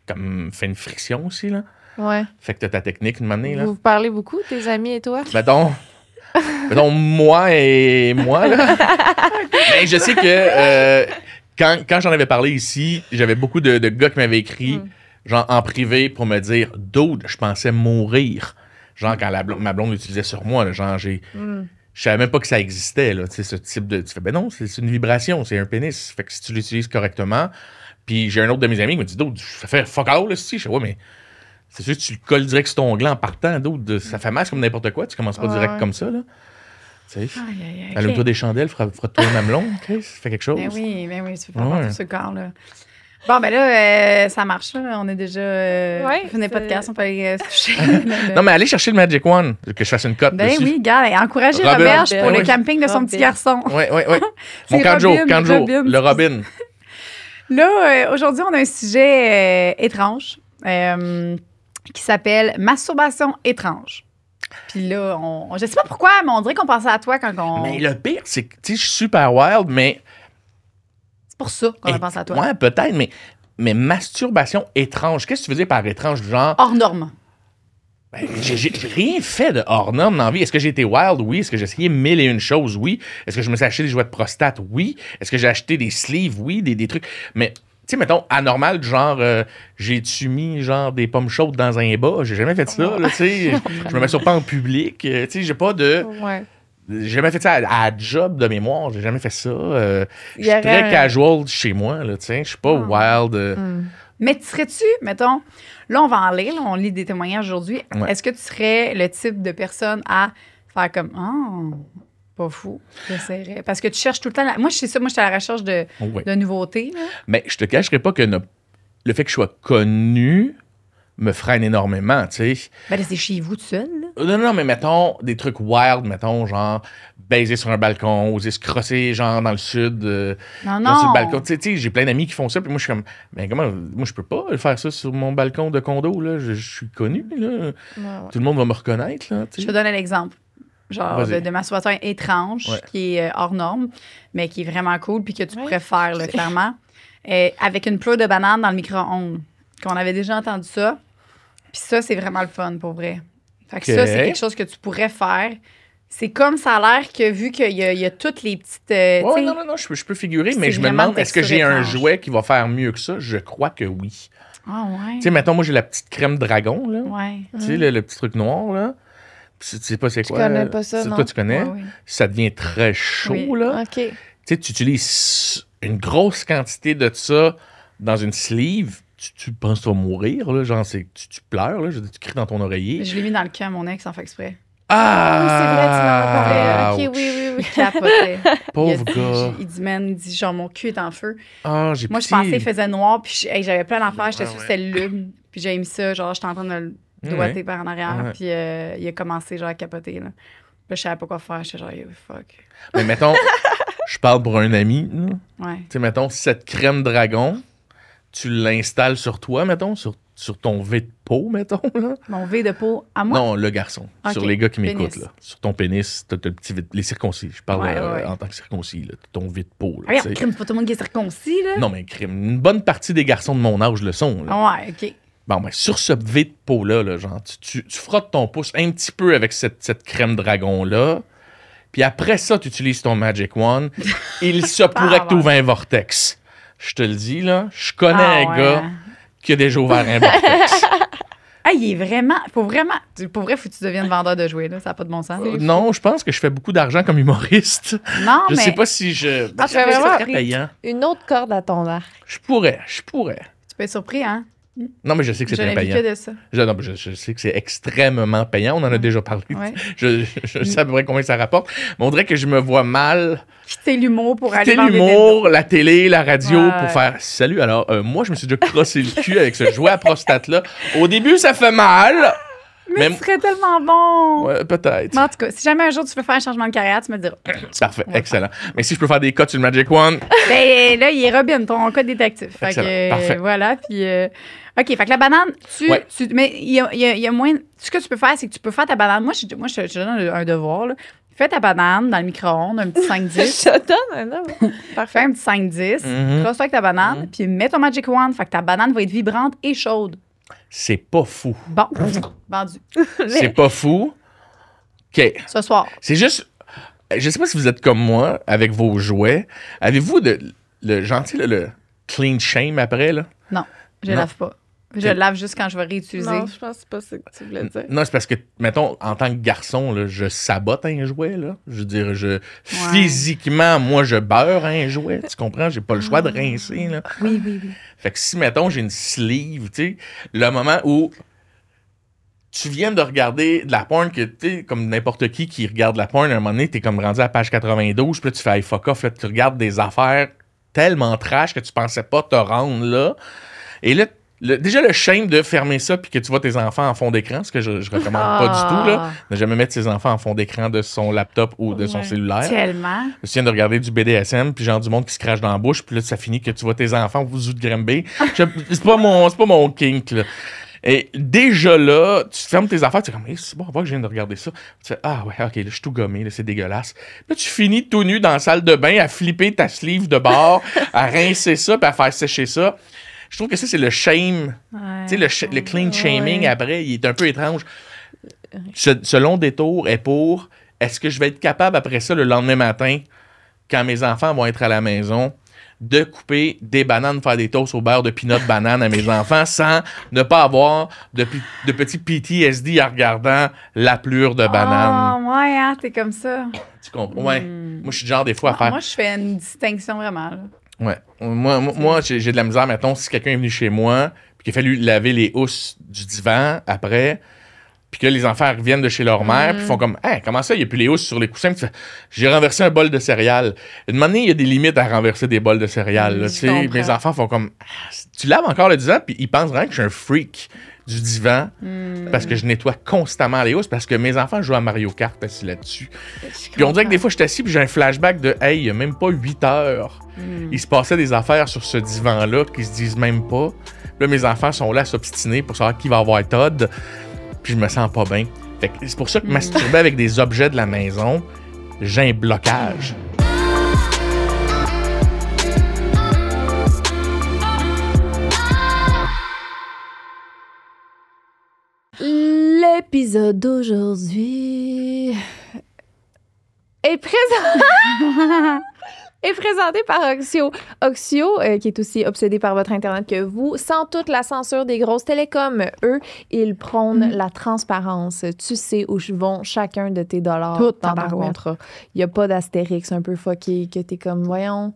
comme fait une friction aussi, là. Ouais. Fait que t'as ta technique, une manée, là. Vous parlez beaucoup, tes amis et toi? Mettons, moi et moi, là. Mais je sais que quand j'en avais parlé ici, j'avais beaucoup de gars qui m'avaient écrit, genre en privé, pour me dire, dude, je pensais mourir. Genre quand ma blonde l'utilisait sur moi, là, genre je savais même pas que ça existait, là, tu sais, ce type de... Tu fais, ben non, c'est une vibration, c'est un pénis. Fait que si tu l'utilises correctement... Puis j'ai un autre de mes amis qui me dit, dude, ça fait fuck all, là, si. Je fais, ouais, mais c'est sûr que tu le colles direct sur ton gland en partant, dude. Ça fait mal, c'est comme n'importe quoi. Tu commences pas direct comme ça, là. Tu sais. Aïe, aïe, aïe. Allume-toi des chandelles, frotte-toi un mamelon, Chris, fais quelque chose. Ben oui, tu peux faire Ouais. tout ce corps-là. Bon, ben là, ça marche, là. On est déjà... Ouais, fini le c'est- podcast, on peut aller se coucher. Non, mais allez chercher le Magic Wand, que je fasse une cote Ben dessus. oui, gars, encouragez Robin. Roberge pour Ben le oui. camping de son petit Robin. garçon. Ouais. Mon C'est Kanjo, Robin, le Robin. Là, aujourd'hui, on a un sujet étrange qui s'appelle masturbation étrange. Puis là, je sais pas pourquoi, mais on dirait qu'on pensait à toi quand on... Mais le pire, c'est que, tu sais, je suis super wild, mais... C'est pour ça qu'on a pensé à toi. Ouais, peut-être, mais masturbation étrange. Qu'est-ce que tu veux dire par étrange? Genre, Hors norme. ben, j'ai rien fait de hors norme dans la vie. Est-ce que j'ai été wild? Oui. Est-ce que j'ai essayé 1001 choses? Oui. Est-ce que je me suis acheté des jouets de prostate? Oui. Est-ce que j'ai acheté des sleeves? Oui. Des trucs. Mais, tu sais, mettons, anormal, genre, j'ai-tu mis, genre, des pommes chaudes dans un bas? J'ai jamais fait ça, là, tu sais. Je me masturbe pas en public. Tu sais, j'ai pas de... Ouais. J'ai jamais fait ça à job de mémoire. J'ai jamais fait ça. Je Il suis y aurait très un- casual chez moi, là, tu sais. Je suis pas wild. Mais tu serais-tu, mettons, là, on va en lire, là, on lit des témoignages aujourd'hui. Ouais. Est-ce que tu serais le type de personne à faire comme, oh, pas fou, j'essaierais. Parce que tu cherches tout le temps. Moi, je sais ça, moi, je suis à la recherche de Ouais. nouveautés. Là. Mais je te cacherai pas que le fait que je sois connu me freine énormément, tu sais. Ben là, c'est chez vous tout seul. Là. Non, mais mettons des trucs wild, mettons, genre baiser sur un balcon, oser se crosser, genre dans le sud, Non, genre sur non. le balcon. Tu sais, j'ai plein d'amis qui font ça, puis moi, je suis comme, mais comment, moi, je peux pas faire ça sur mon balcon de condo, là. Je suis connu, là. Ouais. Tout le monde va me reconnaître, là, tu Je sais. te donne un exemple. Genre Vas-y. de masturbation étrange, Ouais. qui est hors norme, mais qui est vraiment cool, puis que tu Ouais. pourrais faire, là, clairement. Avec une pleure de banane dans le micro-ondes. Qu'on avait déjà entendu ça. Puis ça, c'est vraiment le fun, pour vrai. Fait que ça, Ok. c'est quelque chose que tu pourrais faire. C'est comme ça a l'air que, vu qu'il y a toutes les petites... Ouais, tu sais, non, je peux figurer, mais c'est je me vraiment demande, est-ce que texture j'ai un étrange. jouet qui va faire mieux que ça? Je crois que oui. Ah ouais. Tu sais, mettons, moi, j'ai la petite crème dragon, là. Ouais. Tu sais, le petit truc noir, là. Puis tu sais pas c'est Je quoi. connais pas ça, non. Toi, tu connais. Ouais, ouais. Ça devient très chaud, Oui. là. OK. Tu sais, tu utilises une grosse quantité de ça dans une sleeve. Tu penses que tu vas mourir, là. Genre, tu pleures, là. Je veux dire, tu cries dans ton oreiller. Je l'ai mis dans le cul à mon ex en fait exprès. Oui, c'est vrai, tu m'en parlais. ouch. OK, oui. Il capotait. Pauvre il a dit, gars. Il dit, man, il dit, genre, mon cul est en feu. Ah, j'ai Moi, je pitié. pensais qu'il faisait noir, puis j'avais plein d'affaires, j'étais Ouais, sûre que ouais. c'était le lube. Puis j'ai mis ça, genre, j'étais en train de le doigter par en arrière, Ouais. puis il a commencé, genre, à capoter, là. Puis là, je savais pas quoi faire, j'étais genre, yo, fuck. Mais mettons, je parle pour un ami, là. Ouais. Tu sais, mettons, cette crème dragon, tu l'installes sur toi, mettons, sur ton V de peau, mettons, là. Mon V de peau à moi. Non, le garçon. Ok. Sur les gars qui Pénis. m'écoutent, là. Sur ton pénis, t'as le petit V, les circoncis. Je parle Ouais. en tant que circoncis, là. Ton V de peau, là. Regarde, tu sais. crime, c'est pas tout le monde qui est circoncis, là. Non, mais crime. Une bonne partie des garçons de mon âge le sont, là. Ouais, OK. Bon, ben, sur ce V de peau-là, là, genre, tu frottes ton pouce un petit peu avec cette crème dragon-là. Puis après ça, tu utilises ton Magic Wand. Il se pourrait que tu ouvres un vortex. Je te le dis, là. Je connais Ah, un ouais. gars qui a déjà ouvert un vortex. Ah, il est vraiment. Pour vrai, faut que tu deviennes vendeur de jouets, là. Ça n'a pas de bon sens. Non, je pense que je fais beaucoup d'argent comme humoriste. Non, Je mais. sais pas si je. Ah, tu fais c'est vraiment- très payant. Une autre corde à ton arc. Je pourrais. Tu peux être surpris, hein? Non, mais je sais que Je c'est très n'ai vu payant. que de ça. Non, mais je sais que c'est extrêmement payant. On en a déjà parlé. Ouais. Je sais à peu près combien ça rapporte. Mais on dirait que je me vois mal Quitter l'humour pour aller quitter vendre des l'humour, la télé, la radio Ouais. pour faire salut. Alors, moi, je me suis déjà crossé le cul avec ce jouet à prostate-là. Au début, ça fait mal. Mais Mais- ce serait tellement bon! Ouais, peut-être. Mais en tout cas, si jamais un jour tu veux faire un changement de carrière, tu me diras. Parfait, excellent. Mais si je peux faire des cotes sur le Magic Wand, Ben là, il est Robin, ton code détective. Fait Excellent, que, parfait. voilà, puis... OK, fait que la banane, Ouais. mais il y a moins... Ce que tu peux faire, c'est que tu peux faire ta banane. Moi, je te donne un devoir, là. Fais ta banane dans le micro-ondes, un petit 5-10. Je te donne un homme. Fais Parfait. un petit 5-10, Mhm. crosse-toi avec ta banane, puis mets ton Magic Wand, fait que ta banane va être vibrante et chaude. c'est pas fou. Bon, vendu. C'est pas fou. OK. Ce soir. C'est juste. Je sais pas si vous êtes comme moi avec vos jouets. Avez-vous le gentil, le clean shame après, là? Non, je Non. lave pas. Je Ok. lave juste quand je vais réutiliser. Non, je pense que c'est pas ça que tu voulais dire. Non, c'est parce que, mettons, en tant que garçon, là, je sabote un jouet, là. Je veux dire, physiquement, moi, je beurre un jouet. Tu comprends? J'ai pas le choix de rincer, là. Oui. Fait que si, mettons, j'ai une sleeve, tu sais, le moment où tu viens de regarder de la porn, que tu sais, comme n'importe qui regarde de la porn, à un moment donné, t'es comme rendu à page 92, puis là, tu fais hey, fuck off, là, tu regardes des affaires tellement trash que tu pensais pas te rendre là. Et là, déjà le shame de fermer ça puis que tu vois tes enfants en fond d'écran, ce que je recommande pas du tout, là. Ne jamais mettre ses enfants en fond d'écran de son laptop ou de son Ouais. cellulaire. Tellement. Je viens de regarder du BDSM, puis genre du monde qui se crache dans la bouche, puis là, ça finit que tu vois tes enfants vous de Grimby. C'est pas mon kink, là. Et déjà là, tu fermes tes affaires, tu es comme, hey, c'est bon, on voit que je viens de regarder ça. Tu fais, ah ouais, ok, là, je suis tout gommé, là, c'est dégueulasse. Puis là, tu finis tout nu dans la salle de bain à flipper ta sleeve de bord, à rincer ça, puis à faire sécher ça. Je trouve que ça, c'est le shame. Ouais. Tu sais, le clean shaming Ouais. après, il est un peu étrange. Ce long détour est pour est-ce que je vais être capable après ça le lendemain matin, quand mes enfants vont être à la maison, de couper des bananes, faire des toasts au beurre de peanut banane à mes enfants sans ne pas avoir de petits PTSD en regardant la plure de banane. Oh, ouais, hein, t'es comme ça. Tu comprends? Ouais. Moi, je suis du genre des fois à faire. Moi, je fais une distinction vraiment. Là. Ouais. Moi j'ai de la misère, mettons, si quelqu'un est venu chez moi puis qu'il a fallu laver les housses du divan après, puis que les enfants reviennent de chez leur mère, puis font comme « Hey, comment ça, il n'y a plus les housses sur les coussins? » Puis tu fais, j'ai renversé un bol de céréales. Une moment donné, il y a des limites à renverser des bols de céréales. Là, Je tu sais. comprends. Mes enfants font comme « Tu laves encore le divan? » Puis ils pensent vraiment que je suis un freak du divan parce que je nettoie constamment les housses, parce que mes enfants jouent à Mario Kart assis là-dessus. Puis on dirait que des fois, je suis assis puis j'ai un flashback de « Hey, il n'y a même pas 8 heures. Il se passait des affaires sur ce divan-là qui se disent même pas. Là, mes enfants sont là à s'obstiner pour savoir qui va avoir Todd. Puis je me sens pas bien. Fait que c'est pour ça que masturber avec des objets de la maison, j'ai un blocage. L'épisode d'aujourd'hui est présent. est présenté par Oxio. Oxio, qui est aussi obsédé par votre Internet que vous, sans toute la censure des grosses télécoms. Eux, ils prônent la transparence. Tu sais où vont chacun de tes dollars Tout dans ton tabarouette. contrat. Il n'y a pas d'astérix un peu fucké que t'es comme, voyons,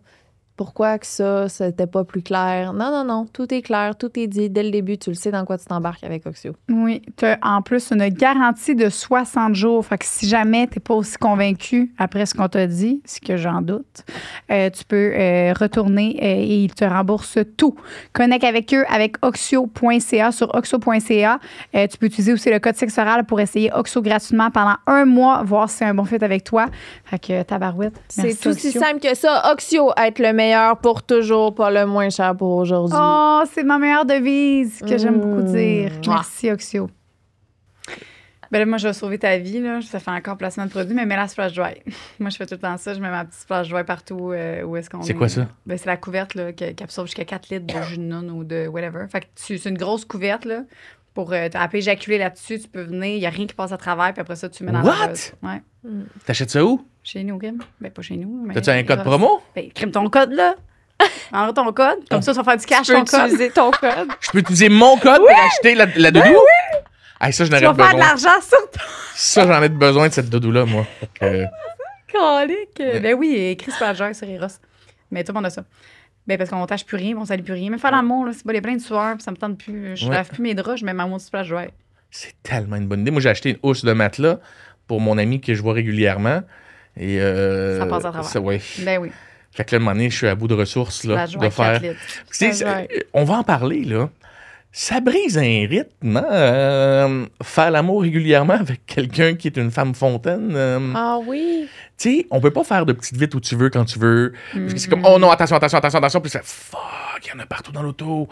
pourquoi que ça, c'était pas plus clair? Non. Tout est clair, tout est dit. Dès le début, tu le sais dans quoi tu t'embarques avec Oxio. Oui, tu as en plus une garantie de 60 jours. Fait que si jamais tu n'es pas aussi convaincu après ce qu'on t'a dit, ce que j'en doute, tu peux retourner et ils te remboursent tout. Connecte avec eux avec oxio.ca sur oxio.ca. Tu peux utiliser aussi le code sexoral pour essayer Oxio gratuitement pendant 1 mois, voir si c'est un bon fit avec toi. Fait que tabarouette. C'est merci, tout aussi Oxio. simple que ça. Oxio, être le meilleur pour toujours, pas le moins cher pour aujourd'hui. Oh, c'est ma meilleure devise que j'aime beaucoup dire. Mouah. Merci, Oxio. Ben là, moi, je vais sauver ta vie. Là. Ça fait encore placement de produit, mais mets la splash dry. Moi, je fais tout le temps ça. Je mets ma petite splash dry partout où est-ce qu'on C'est quoi ça? Ben, c'est la couverte là, qui absorbe jusqu'à 4 litres de jus de noun ou de whatever. Fait que c'est une grosse couverte là, pour t'as pu éjaculer là-dessus. Tu peux venir, il n'y a rien qui passe à travers, puis après ça, tu mets dans la What? dose. Ouais. T'achètes ça où? Chez nous, Grim. Ben, pas chez nous. T'as-tu un code promo? Ben, crime ton code, là. Envoie ton code. Comme ça, tu vas faire du cash Tu peux ton code. utiliser ton code. Je peux utiliser mon code pour acheter la doudou? Oui! Hey, ça, je Tu n'aurais vas faire de besoin. l'argent sur ton Ça, j'en ai besoin de cette doudou-là, moi. Fait que, colique. Ben oui, Chris Pager sur Eros. Mais tout le monde a ça. Ben parce qu'on tâche plus rien, on salit plus rien. Même faire l'amour, là, c'est pas les plein de sueur, puis ça me tente plus. Je Ouais. lave plus mes draps, je mets ma mousse splash dry. c'est tellement une bonne idée. Moi, j'ai acheté une housse de matelas pour mon ami que je vois régulièrement. Et, Ça passe à travers. Ça, ouais. Ben oui. Fait que là, à un moment donné, je suis à bout de ressources là, Splash de dry, faire. 4 litres. On va en parler, là. Ça brise un rythme, faire l'amour régulièrement avec quelqu'un qui est une femme fontaine. Ah oui. Tu sais, on peut pas faire de petites vites où tu veux, quand tu veux. Parce que c'est comme, Mm-hmm. oh non, attention. Puis ça, fuck, il y en a partout dans l'auto.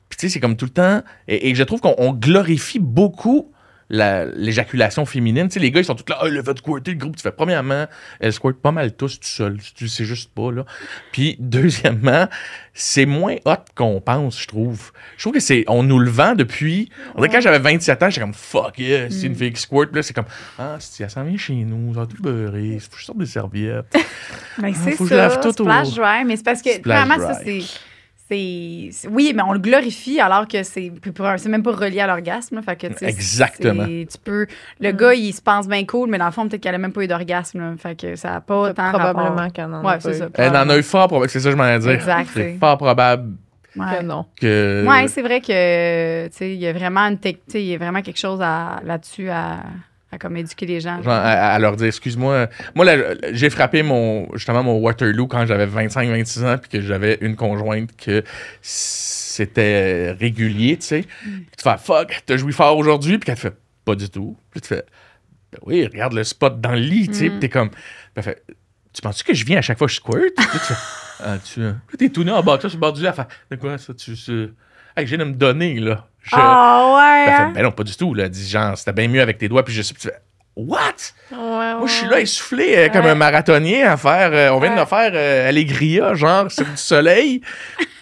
Puis tu sais, c'est comme tout le temps. Et je trouve qu'on glorifie beaucoup l'éjaculation féminine. Tu sais, les gars, ils sont tous là, le va te squirter, le groupe. Tu fais, premièrement, elle squirt pas mal tous tout seul. Tu le sais juste pas, là. Puis, deuxièmement, c'est moins hot qu'on pense, je trouve. Je trouve que on nous le vend depuis. On dirait que quand j'avais 27 ans, j'étais comme, fuck yeah, c'est une fille qui squirt. Puis là, c'est comme, si elle s'en vient chez nous, ça va tout beurrer, faut que je sorte des serviettes. Ben, c'est faut que je ça, lave tout splash au- dry. Mais c'est parce que, Splash premièrement, ça, dry. oui, mais on le glorifie alors que c'est même pas relié à l'orgasme. Là. Fait que, tu sais, Exactement. Le gars, il se pense bien cool, mais dans le fond, peut-être qu'elle a même pas eu d'orgasme. Là. Fait que ça n'a pas tant Probablement rapport. qu'elle en a Ouais, pas c'est eu. ça. Elle en a eu fort probable, c'est ça que je m'en ai dire. Exact, C'est c'est- fort probable Ouais. Que non. que. Ouais, c'est vrai que tu sais, il y a vraiment il y a vraiment quelque chose là-dessus à comme éduquer les gens. Genre, à leur dire, excuse-moi. Moi, là, j'ai frappé justement mon Waterloo quand j'avais 25-26 ans, puis que j'avais une conjointe que c'était régulier, tu sais. Puis tu fais, fuck, t'as joui fort aujourd'hui, puis qu'elle te fait, pas du tout. Puis tu fais, ben oui, regarde le spot dans le lit, tu sais. Puis t'es comme, puis elle fait, tu penses que je viens à chaque fois que je squirt? Puis tu fais, puis t'es tout nu en bas, sur le bord du lit, elle fait, de quoi ça, hey, je viens de me donner, là. Ah ouais! Puis elle hein? fait, ben non, pas du tout, là. Elle dit, genre, c'était bien mieux avec tes doigts, puis je sais, puis tu fais, what? Moi, je suis là essoufflé comme un marathonien à faire. On vient de faire Allegria, genre, c'est du soleil.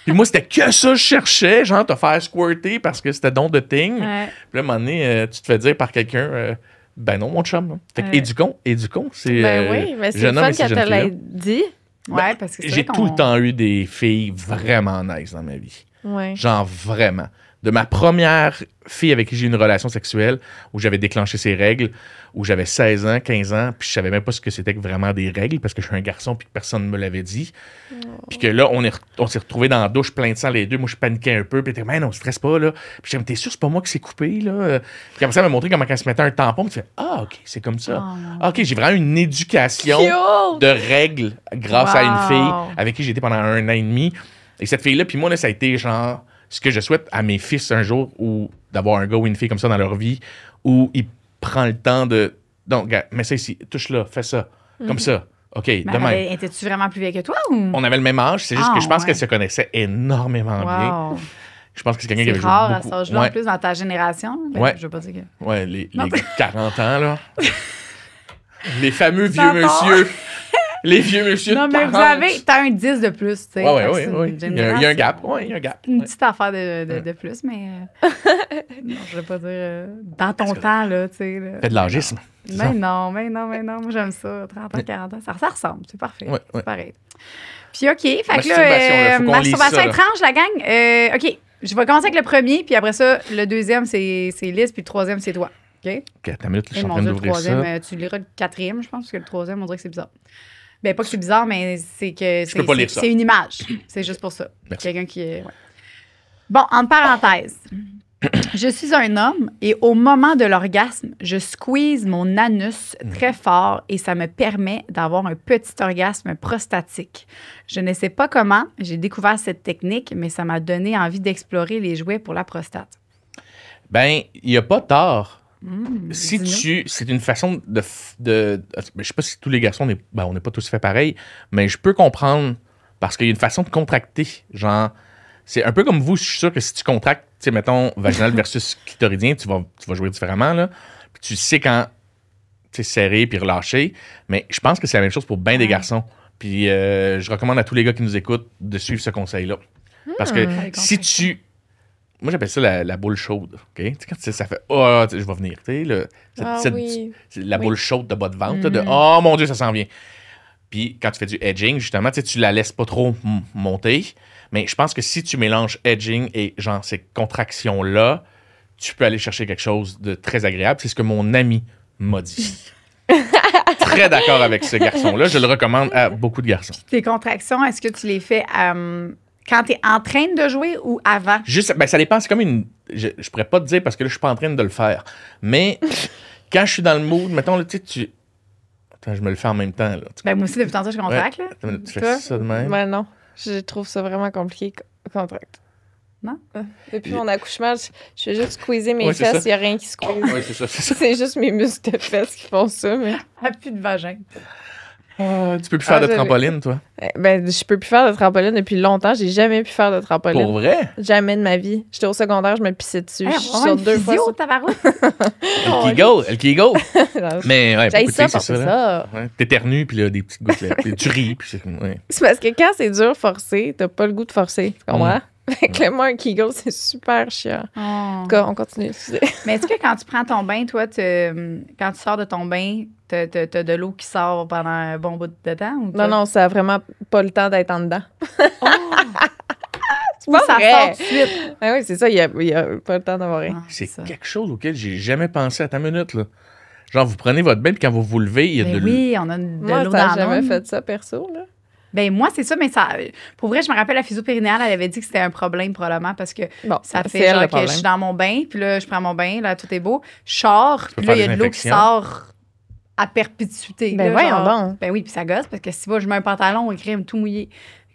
Puis moi, c'était que ça que je cherchais, genre, te faire squirter parce que c'était don de thing. Ouais. Puis là, à un moment donné, tu te fais dire par quelqu'un, ben non, mon chum. Là. Fait que éduquons, c'est. Ben oui, mais c'est jeune le homme fun et ces qu'elle te jeunes l'ait filles-là. dit. Ouais, parce que c'est J'ai vrai tout qu'on- le temps eu des filles vraiment nice dans ma vie. Ouais. Genre, vraiment. De ma première fille avec qui j'ai eu une relation sexuelle, où j'avais déclenché ses règles, où j'avais 16 ans, 15 ans, puis je savais même pas ce que c'était que vraiment des règles, parce que je suis un garçon, puis que personne ne me l'avait dit. Puis que là, on s'est retrouvés dans la douche plein de sang les deux. Moi, je paniquais un peu, puis t'es mais non, stresse pas, là. Puis j'ai dit, t'es sûr, c'est pas moi qui s'est coupé, là? Puis après ça, elle m'a montré comment elle se mettait un tampon, puis tu fais, OK, c'est comme ça. Oh, OK, j'ai vraiment une éducation Cute! de règles grâce à une Wow. fille avec qui j'ai été pendant 1 an et demi. Et cette fille-là, puis moi, là, ça a été genre ce que je souhaite à mes fils un jour, ou d'avoir un gars ou une fille comme ça dans leur vie, où il prend le temps de. Donc, regarde, mets ça ici, touche là, fais ça, comme ça. OK, Mais demain. étais-tu vraiment plus vieille que toi ou? On avait le même âge, c'est juste Ah, que je pense ouais. qu'elle se connaissait énormément bien. Wow. Je pense que c'est quelqu'un qui C'est avait joué rare à beaucoup. cet âge-là, Ouais, en plus, dans ta génération. Ben, Ouais. Je veux pas dire que... ouais, les Non. gars de 40 ans, là. Les fameux vieux J'adore. monsieur. Les vieux monsieur Non, de mais 40. t'as un 10 de plus, tu sais. Ouais, Fait que ouais, c'est ouais. une Il y a un génération. gap. Ouais, il y a un gap. Une Ouais. petite affaire de plus, mais non, je vais pas dire dans ton que- temps, là, tu sais. Là. Fait de l'âgisme. c'est ça? Mais non, moi j'aime ça. 30 ans, 40 ans, ça ressemble, c'est parfait. Ouais, C'est ouais. pareil. Puis OK, fait que Masturbation, là, là, faut qu'on lise masturbation ça, là. étrange, la gang. OK, je vais commencer avec le premier, puis après ça, le deuxième, c'est Lise, puis le troisième, c'est toi. OK? Ok, attends une minute, je Et suis en mon train Dieu, le d'ouvrir troisième, ça. tu liras le quatrième, je pense, parce que le troisième, on dirait que c'est bizarre. Ben, pas que c'est bizarre, mais c'est que peux pas lire ça. c'est une image. C'est juste pour ça. Merci. Quelqu'un qui est. Ouais. Bon, entre parenthèses. Je suis un homme et au moment de l'orgasme, je squeeze mon anus très fort et ça me permet d'avoir un petit orgasme prostatique. Je ne sais pas comment j'ai découvert cette technique, mais ça m'a donné envie d'explorer les jouets pour la prostate. Ben, il n'y a pas tort. Si dis-nous. c'est une façon ben, je sais pas si tous les garçons, on n'est pas tous fait pareil, mais je peux comprendre parce qu'il y a une façon de contracter. Genre, c'est un peu comme vous, je suis sûr que si tu contractes, tu sais, mettons, vaginal versus clitoridien, tu vas jouer différemment, là. Puis tu sais quand, tu sais, serrer puis relâcher. Mais je pense que c'est la même chose pour bien des garçons. Puis je recommande à tous les gars qui nous écoutent de suivre ce conseil-là. Parce que si tu... Moi, j'appelle ça la boule chaude. OK? Tu sais, quand ça fait « Oh, je vais venir. » Tu sais, c'est la boule chaude de bas de ventre, là, de « Oh, mon Dieu, ça s'en vient. » Puis quand tu fais du edging, justement, tu la laisses pas trop monter. Mais je pense que si tu mélanges edging et genre ces contractions-là, tu peux aller chercher quelque chose de très agréable. C'est ce que mon ami m'a dit. Très d'accord avec ce garçon-là. Je le recommande à beaucoup de garçons. Tes contractions, est-ce que tu les fais quand tu es en train de jouer ou avant? Juste, ben, ça dépend. C'est comme une. Je pourrais pas te dire parce que là, je suis pas en train de le faire. Mais quand je suis dans le mood, mettons, là, tu sais, Attends, je me le fais en même temps. Là. Ben, moi aussi, depuis tantôt, je contracte. Là. Attends une minute, tu Toi? fais ça de même. Ben non, je trouve ça vraiment compliqué, contract. Non? Depuis mon accouchement, je fais juste squeezer mes Ouais, c'est fesses, ça. il n'y a rien qui squeeze. Oui, c'est ça, c'est ça. C'est juste mes muscles de fesses qui font ça, mais... Ah, plus de vagin. Tu peux plus faire Ah, de je l'ai. trampoline, toi? Ben, je peux plus faire de trampoline depuis longtemps. J'ai jamais pu faire de trampoline. Pour vrai? Jamais de ma vie. J'étais au secondaire, je me pissais dessus. Hey, je on suis va sur avoir une 2 fois. physio, tabarouette. Elle Kegel. Mais ouais, J'ai beaucoup de ça filles, parce c'est que ça. Là. ça. Ouais. T'éternues, puis là, des petites gouttelettes. Puis tu ris, puis c'est... Ouais. C'est parce que quand c'est dur forcer, t'as pas le goût de forcer. Tu comprends? Fait que moi, un Kegel, c'est super chiant. En tout cas, on continue. Excusez. Mais est-ce que quand tu prends ton bain, toi, quand tu sors de ton bain, t'as de l'eau qui sort pendant un bon bout de temps? Ou Non, non, ça a vraiment pas le temps d'être en dedans. Ou pas ça vrai. sort tout de suite? Ah oui, c'est ça, il y a pas le temps d'avoir rien. Ah, C'est ça. quelque chose auquel j'ai jamais pensé à ta minute, là. Genre, vous prenez votre bain, puis quand vous vous levez, il y a Ben de oui, on a de Moi, l'eau ça dans n'a jamais l'onde. fait ça, perso, là. Ben moi, c'est ça, mais ça. Pour vrai, je me rappelle, la physio-périnéale, elle avait dit que c'était un problème, probablement, parce que Bon, ça c'est fait elle, genre le que je problème. suis dans mon bain, puis là, je prends mon bain, là, tout est beau. Je sors, peux puis là, il y a faire de des l'eau qui infections. sort à perpétuité. Ben là, voyons genre. donc. Ben oui, puis ça gosse, parce que si moi, je mets un pantalon et crème tout mouillé.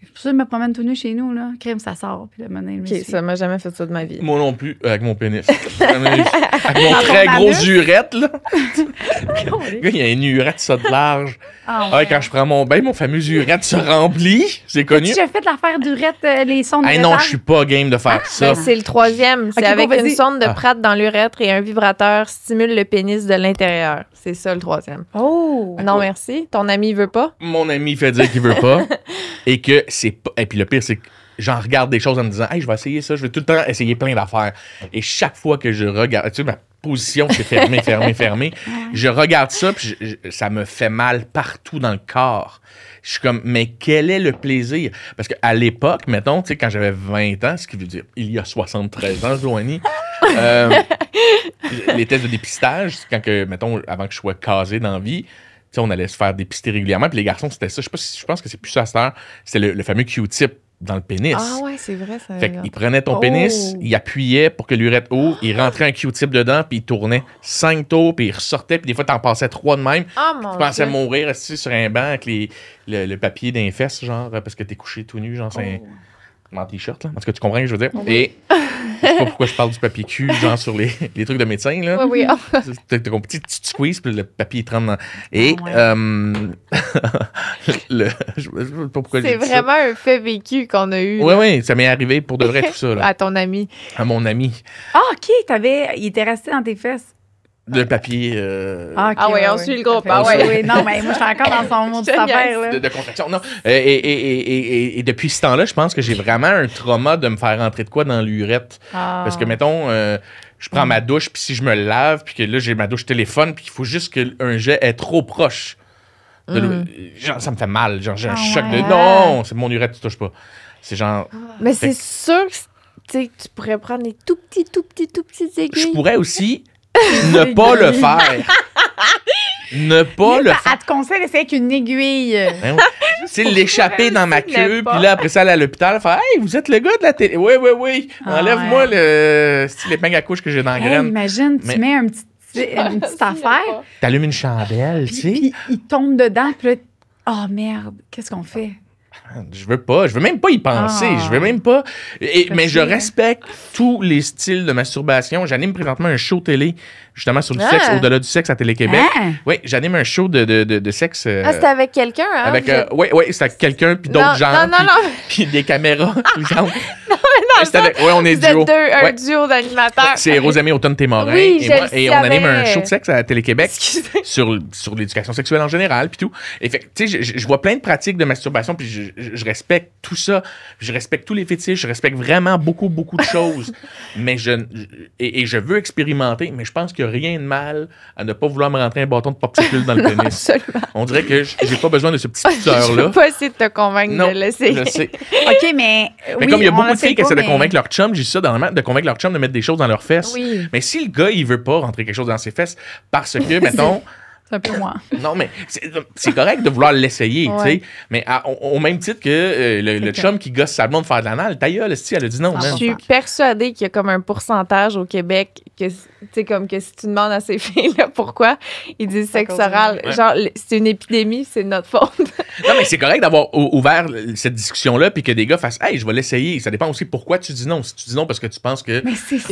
C'est pour ça que je me promène tout nu chez nous, là. Crème, ça sort, puis là, maintenant, OK, ça m'a jamais fait ça de ma vie. Moi non plus, avec mon pénis. Avec mon très ton grosse anus? urette, là. Le gars, il y a une urette, ça de large. Ah, Ouais, quand je prends mon bain, mon fameux urette se remplit. C'est connu. Tu as fait l'affaire d'urette, les sons de Hey, non, je suis pas game de faire ça. Ben, c'est le troisième. C'est Ok, avec bon, vas-y. une sonde de Ah. Pratt dans l'urètre et un vibrateur stimule le pénis de l'intérieur. C'est ça, le troisième. Oh! Non, merci. Ton ami veut pas? Mon ami fait dire qu'il veut pas. Et que c'est pas. Et puis le pire, c'est que j'en regarde des choses en me disant, hey, je vais essayer ça. Je vais tout le temps essayer plein d'affaires. Et chaque fois que je regarde, tu sais, ma position, c'est fermé, fermé, fermé. Je regarde ça, puis ça me fait mal partout dans le corps. Je suis comme, mais quel est le plaisir? Parce qu'à l'époque, mettons, tu sais, quand j'avais 20 ans, ce qui veut dire il y a 73 ans, Joanie, les tests de dépistage, c'est quand que, mettons, avant que je sois casé dans la vie, tu sais, on allait se faire dépister régulièrement. Puis les garçons, c'était ça. Je pense que c'est plus ça à cette heure. C'était le fameux Q-tip dans le pénis. Ah ouais, c'est vrai. Ça Fait qu'il prenait ton pénis, il appuyait pour que l'urètre ouvre, il rentrait un Q-tip dedans, puis il tournait 5 tours, puis il ressortait, puis des fois, t'en passais 3 de même. Ah mon Tu pensais Dieu. mourir assis sur un banc avec le papier d'un fesses, genre, parce que t'es couché tout nu, genre, c'est en t-shirt, là. Parce que tu comprends ce que je veux dire. Et je sais pas pourquoi je parle du papier cul, genre, sur les trucs de médecin, là. Oui, oui. Ah. T'as ton petit squeeze, puis le papier il te rentre dans... Et, je sais pas pourquoi C'est j'ai dit ça. vraiment un fait vécu qu'on a eu Oui, oui, ça m'est arrivé pour de vrai, tout ça, là. à ton ami. À mon ami. Ah, OK, il était resté dans tes fesses. De papier. Ah ouais, on suit le groupe. Ah ouais. Oui, non, mais moi, je suis encore dans son monde affaire, là. De confection. Non. Et depuis ce temps-là, je pense que j'ai vraiment un trauma de me faire rentrer de quoi dans l'urette. Parce que, mettons, je prends ma douche, puis si je me lave, puis que là, j'ai ma douche téléphone, puis qu'il faut juste qu'un jet est trop proche. Genre, ça me fait mal. Genre, j'ai un choc de non, c'est mon urette, tu touches pas. C'est genre. Mais c'est sûr que tu pourrais prendre des tout petits aiguilles. Je pourrais aussi ne pas le faire. Ne pas le faire. Elle te conseille d'essayer avec une aiguille. C'est l'échapper dans ma queue, puis là, après ça, aller à l'hôpital, faire « Hey, vous êtes le gars de la télé. Oui. Enlève-moi l'épingle à couche que j'ai dans la graine. » Imagine, tu mets une petite affaire. T'allumes une chandelle, tu sais. Puis il tombe dedans, puis là, oh merde, qu'est-ce qu'on fait? Je veux même pas y penser, je veux même pas. Mais je respecte tous les styles de masturbation. J'anime présentement un show télé, justement sur le sexe, au-delà du sexe à Télé-Québec. Oui, j'anime un show de sexe. C'était avec quelqu'un, hein? Oui, c'était avec quelqu'un, puis d'autres gens. Puis des caméras. On est duo. Vous êtes un duo d'animateurs. C'est Rosamie Automne-Témorin et moi. Et on anime un show de sexe à Télé-Québec sur l'éducation sexuelle en général, puis tout. Et fait, tu sais, je vois plein de pratiques de masturbation, puis je respecte tout ça. Je respecte tous les fétiches. Je respecte vraiment beaucoup de choses. Mais je veux expérimenter, mais je pense qu'il n'y a rien de mal à ne pas vouloir me rentrer un bâton de popsicle dans le pénis. Absolument. On dirait que j'ai pas besoin de ce petit tuteur-là. Je peux pas essayer de te convaincre de l'essayer. Je sais. OK, mais comme il y a beaucoup de filles qui essaient de convaincre leur chum, j'ai ça dans de convaincre leur chum de mettre des choses dans leurs fesses. Oui. Mais si le gars, il veut pas rentrer quelque chose dans ses fesses parce que, mettons... C'est un peu moi. Non, mais c'est correct de vouloir l'essayer, tu sais. Mais au même titre que le chum qui gosse sa blonde de faire de l'anal, ta gueule, elle a dit non. Je suis persuadée qu'il y a comme un pourcentage au Québec que, tu sais, comme que si tu demandes à ces filles-là pourquoi ils disent sexe oral, genre, c'est une épidémie, c'est de notre faute. Non, mais c'est correct d'avoir ouvert cette discussion-là puis que des gars fassent « Hey, je vais l'essayer ». Ça dépend aussi pourquoi tu dis non. Si tu dis non parce que tu penses que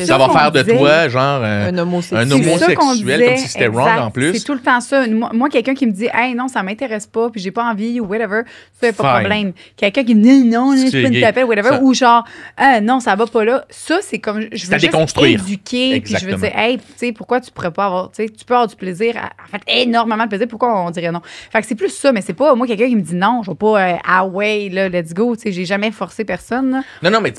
ça va faire de toi, genre, un homosexuel, comme si c'était wrong en plus. C'est tout le temps ça. Moi, quelqu'un qui me dit « Hey, non, ça m'intéresse pas, puis j'ai pas envie, ou whatever », c'est pas de problème. Quelqu'un qui me dit « Non, je peux une tapette, whatever », ou genre « Non, ça va pas là ». Ça, c'est comme, je veux juste éduquer, puis je veux dire « Hey, tu sais, pourquoi tu pourrais pas avoir, tu sais, tu peux avoir du plaisir, en fait, énormément de plaisir, pourquoi on dirait non ?» Fait que c'est plus ça, mais c'est pas, moi, quelqu'un qui me dit « Non, je vais pas, ah ouais, là, let's go », tu sais, j'ai jamais forcé personne, là. Non, mais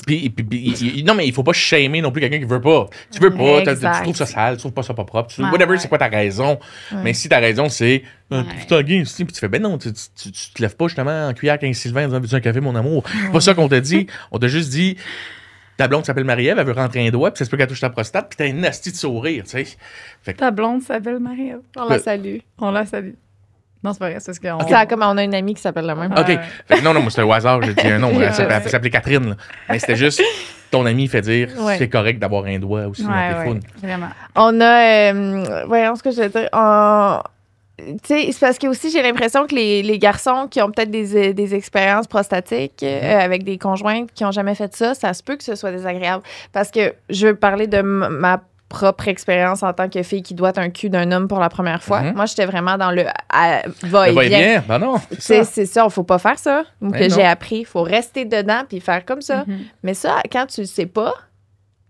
non, mais il faut pas shamer non plus quelqu'un qui veut pas. Tu veux pas, tu trouves ça sale, tu trouves pas ça pas propre, whatever, c'est quoi ta raison. Mais si ta raison, c'est tu puis tu fais ben non, tu te lèves pas justement en cuillère avec Sylvain en disant veux-tu un café mon amour. C'est pas ça qu'on t'a dit. On t'a juste dit ta blonde s'appelle Marie-Ève, elle veut rentrer un doigt, puis ça se peut qu'elle touche ta prostate, puis t'as une nasty de sourire, tu sais. Ta blonde s'appelle Marie-Ève. On la salue. Non, c'est pas vrai, c'est ce qu'on... On a une amie qui s'appelle la même. OK. Fait que non, moi, c'était au hasard, j'ai dit un nom. Elle s'appelait Catherine, là. Mais c'était juste, ton ami fait dire, c'est correct d'avoir un doigt aussi dans tes founes. Vraiment. On a... voyons ce que je veux dire. Tu sais, c'est parce que aussi, j'ai l'impression que les garçons qui ont peut-être des expériences prostatiques avec des conjoints qui n'ont jamais fait ça se peut que ce soit désagréable. Parce que je veux parler de ma propre expérience en tant que fille qui doit un cul d'un homme pour la première fois. Moi, j'étais vraiment dans le va-et-vient. Ben non, c'est ça, il faut pas faire ça. J'ai appris, il faut rester dedans puis faire comme ça. Mais ça, quand tu le sais pas,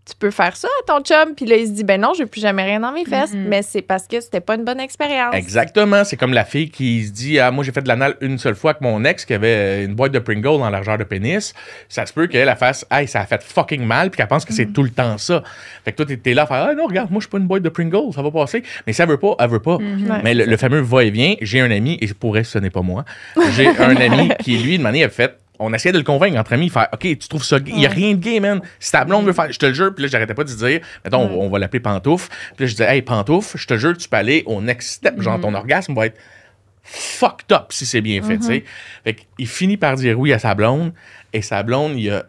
tu peux faire ça à ton chum, puis là, il se dit, ben non, je veux plus jamais rien dans mes fesses. Mais c'est parce que c'était pas une bonne expérience. Exactement. C'est comme la fille qui se dit, moi, j'ai fait de l'anal une seule fois avec mon ex qui avait une boîte de Pringles dans largeur de pénis. Ça se peut qu'elle fasse, hey, ça a fait fucking mal, puis qu'elle pense que c'est tout le temps ça. Fait que toi, t'es là à faire, non, regarde, moi, je suis pas une boîte de Pringles, ça va passer. Mais ça veut pas, elle veut pas. Mais le fameux va-et-vient, j'ai un ami, et pour elle, ce n'est pas moi. J'ai un ami qui, lui, de manière, a fait, on essayait de le convaincre entre amis, faire OK, tu trouves ça il y a rien de gay, man. Si ta blonde veut faire, je te le jure, puis là j'arrêtais pas de dire mettons on va l'appeler Pantoufle. Puis là je disais hey Pantoufle, je te jure tu peux aller au next step, genre ton orgasme va être fucked up si c'est bien fait, tu sais. Fait qu'il finit par dire oui à sa blonde et sa blonde il a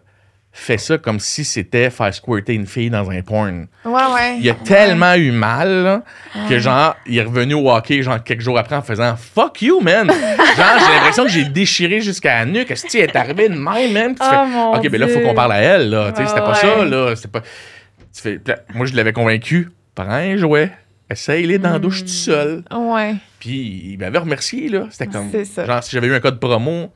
fait ça comme si c'était faire squirter une fille dans un porn. Ouais. Il a tellement eu mal là, que genre, il est revenu au hockey genre quelques jours après en faisant « Fuck you, man! » Genre, j'ai l'impression que j'ai déchiré jusqu'à la nuque. Est-ce que tu est arrivé de même, man? Tu fais, OK, ben là, il faut qu'on parle à elle, là. Tu sais, c'était pas ça, là. C'était pas... Tu fais... Moi, je l'avais convaincu. Prends un jouet. Essaye-les dans la douche tout seul. Ouais. Puis, il m'avait remercié, là. C'était comme... C'est ça. Genre, si j'avais eu un code promo...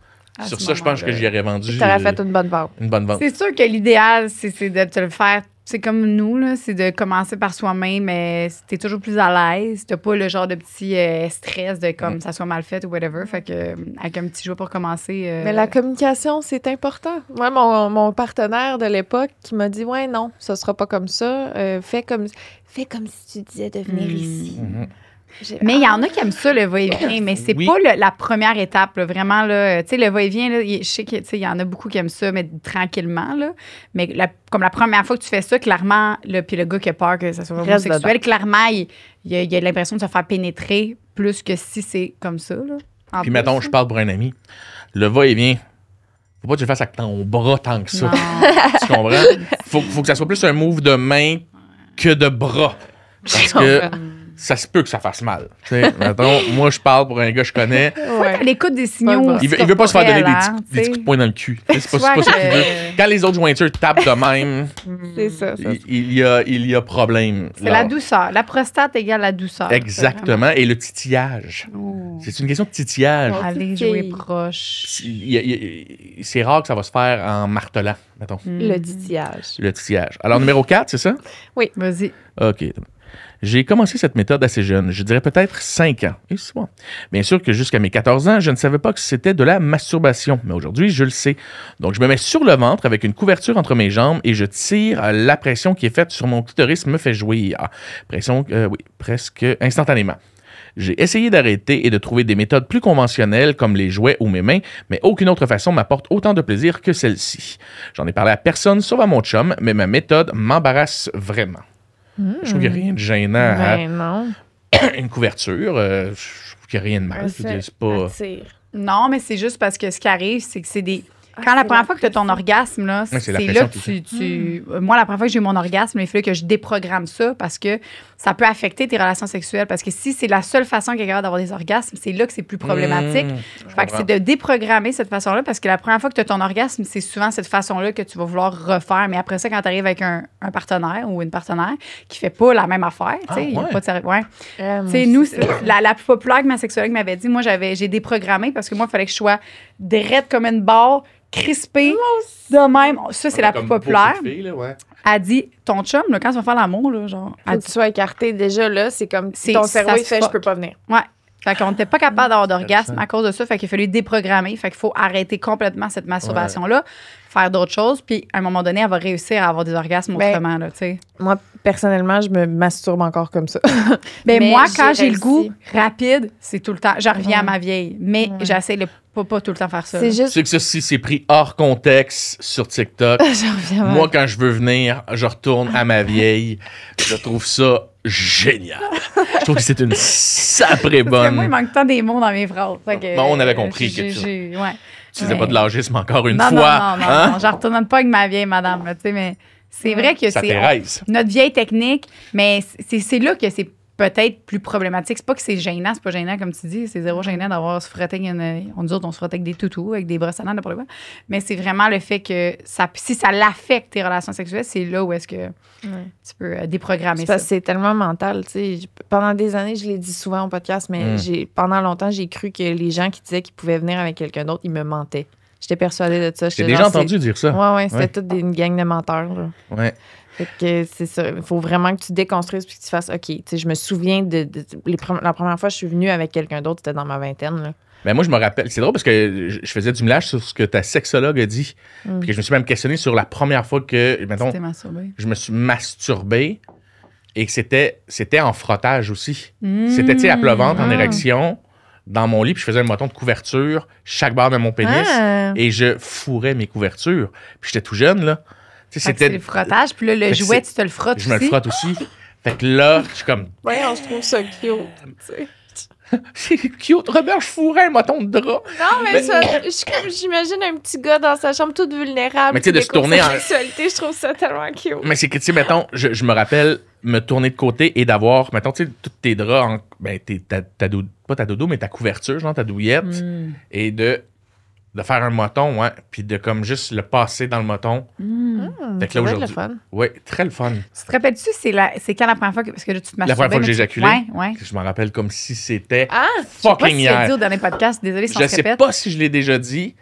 Sur ça, je pense que j'y aurais vendu. Tu aurais fait une bonne vente. Une bonne vente. C'est sûr que l'idéal, c'est de te le faire C'est comme nous, là, c'est de commencer par soi-même, mais t'es toujours plus à l'aise. T'as pas le genre de petit stress de comme ça soit mal fait ou whatever. Fait que avec un petit jeu pour commencer. Mais la communication, c'est important. Moi, mon partenaire de l'époque qui m'a dit « Ouais, non, ça sera pas comme ça. Fais comme si tu disais de venir ici. Mais il y en a qui aiment ça, le va-et-vient, mais c'est pas la première étape, là, vraiment. Là, tu sais, le va-et-vient, là, je sais qu'il y en a beaucoup qui aiment ça, mais tranquillement. Là. Mais comme la première fois que tu fais ça, clairement, puis le gars qui a peur que ça soit homosexuel, clairement, il a l'impression de se faire pénétrer plus que si c'est comme ça. Là, puis mettons, je parle pour un ami. Le va-et-vient, faut pas que tu le fasses avec ton bras tant que ça. Tu comprends? Faut que ça soit plus un move de main que de bras. Parce que ça se peut que ça fasse mal. Mettons, moi, je parle pour un gars que je connais. À l'écoute des signaux. Il veut pas se faire donner des petits coups de poing dans le cul. C'est pas ça qu'il veut. Quand les autres jointures tapent de même, c'est ça. Il y a problème. C'est la douceur. La prostate égale la douceur. Exactement. Et le titillage. C'est une question de titillage. Aller jouer proche. C'est rare que ça va se faire en martelant, mettons. Le titillage. Le titillage. Alors, numéro 4, c'est ça? Oui. Vas-y. OK. J'ai commencé cette méthode assez jeune, je dirais peut-être 5 ans. Et c'est bon. Bien sûr que jusqu'à mes 14 ans, je ne savais pas que c'était de la masturbation, mais aujourd'hui, je le sais. Donc, je me mets sur le ventre avec une couverture entre mes jambes et je tire. La pression qui est faite sur mon clitoris me fait jouir. Pression, oui, presque instantanément. J'ai essayé d'arrêter et de trouver des méthodes plus conventionnelles comme les jouets ou mes mains, mais aucune autre façon m'apporte autant de plaisir que celle-ci. J'en ai parlé à personne sauf à mon chum, mais ma méthode m'embarrasse vraiment. Je trouve qu'il n'y a rien de gênant à une couverture. Je trouve qu'il n'y a rien de mal. C'est pas... Non, mais c'est juste parce que ce qui arrive, c'est que c'est des... Quand la première fois que tu as ton orgasme, là, c'est là que tu... Moi, la première fois que j'ai eu mon orgasme, il fallait que je déprogramme ça parce que ça peut affecter tes relations sexuelles. Parce que si c'est la seule façon qu'il y a capable d'avoir des orgasmes, c'est là que c'est plus problématique. Fait que c'est de déprogrammer cette façon-là parce que la première fois que tu as ton orgasme, c'est souvent cette façon-là que tu vas vouloir refaire. Mais après ça, quand tu arrives avec un partenaire ou une partenaire qui fait pas la même affaire, tu sais, il n'y a pas de... Tu sais, nous, la plus populaire que ma sexologue m'avait dit, moi, j'ai déprogrammé parce que moi, il fallait que je sois drette comme une barre, crispée, de même. Ça, c'est la plus populaire. Elle dit, ton chum, là, quand tu vas faire l'amour, là, genre... Faut que tu sois écarté déjà, là, c'est comme ton cerveau, il fait « je peux pas venir ». Ouais. Fait qu'on n'était pas capable d'avoir d'orgasme à cause de ça. Fait qu'il a fallu déprogrammer. Fait qu'il faut arrêter complètement cette masturbation-là, faire d'autres choses. Puis, à un moment donné, elle va réussir à avoir des orgasmes autrement, là, tu sais. Moi, personnellement, je me masturbe encore comme ça. Mais moi, quand j'ai le goût rapide, c'est tout le temps. Je reviens à ma vieille. Mais j'essaie de pas tout le temps faire ça. C'est juste... C'est que ça, si c'est pris hors contexte sur TikTok, moi, quand je veux venir, je retourne à ma vieille. Je trouve ça génial. Je trouve que c'est une sacrée bonne... Parce que moi, il manque tant des mots dans mes phrases. Bon, on avait compris que tu faisais pas de l'âgisme encore une fois. Non, je retourne pas avec ma vieille madame. Tu sais, mais c'est vrai que c'est notre vieille technique, mais c'est là que c'est peut-être plus problématique. C'est pas que c'est gênant, c'est pas gênant comme tu dis, c'est zéro gênant d'avoir se frotter on se frotte avec des toutous, avec des brosses à dents, n'importe quoi. Mais c'est vraiment le fait que si ça l'affecte tes relations sexuelles, c'est là où est-ce que tu peux déprogrammer ça. Parce que c'est tellement mental, tu sais. Pendant des années, je l'ai dit souvent au podcast, mais pendant longtemps, j'ai cru que les gens qui disaient qu'ils pouvaient venir avec quelqu'un d'autre, ils me mentaient. J'étais persuadée de ça. J'ai déjà entendu dire ça. Ouais, c'était toute une gang de menteurs, là. Ouais. Fait que c'est ça. Il faut vraiment que tu déconstruises puis que tu fasses OK. Tu sais, je me souviens la première fois que je suis venue avec quelqu'un d'autre, c'était dans ma vingtaine. Là. Ben moi, je me rappelle. C'est drôle parce que je faisais du millage sur ce que ta sexologue a dit. Puis que je me suis même questionné sur la première fois que, mettons, je me suis masturbé et que c'était en frottage aussi. C'était, tu sais, à plat ventre, en érection, dans mon lit, puis je faisais un bâton de couverture chaque barre de mon pénis et je fourrais mes couvertures. Puis j'étais tout jeune, là. C'est le frottage, puis là, le jouet, tu te le frottes aussi. Je me le frotte aussi. Fait que là, je suis comme... Voyons, je trouve ça cute, c'est cute. Robert, je fourrais un bâton de drap. Non, mais ça, j'imagine un petit gars dans sa chambre toute vulnérable. Mais tu sais, de se tourner en... sexualité, je trouve ça tellement cute. Mais c'est que, tu sais, mettons, je me rappelle me tourner de côté et d'avoir, mettons, tu sais, tous tes draps, pas ta dodo, mais ta couverture, genre ta douillette, et de faire un moton, puis de comme juste le passer dans le moton. Fait que là, aujourd'hui, le fun. Oui, très le fun. Tu te rappelles-tu, c'est quand la première fois parce que là, tu te masturbais? La première fois que j'ai éjaculé? Ouais. Je m'en rappelle comme si c'était fucking hier. Je sais pas si tu l'as dit au dernier podcast, désolé si on se répète. Je sais pas si je l'ai déjà dit,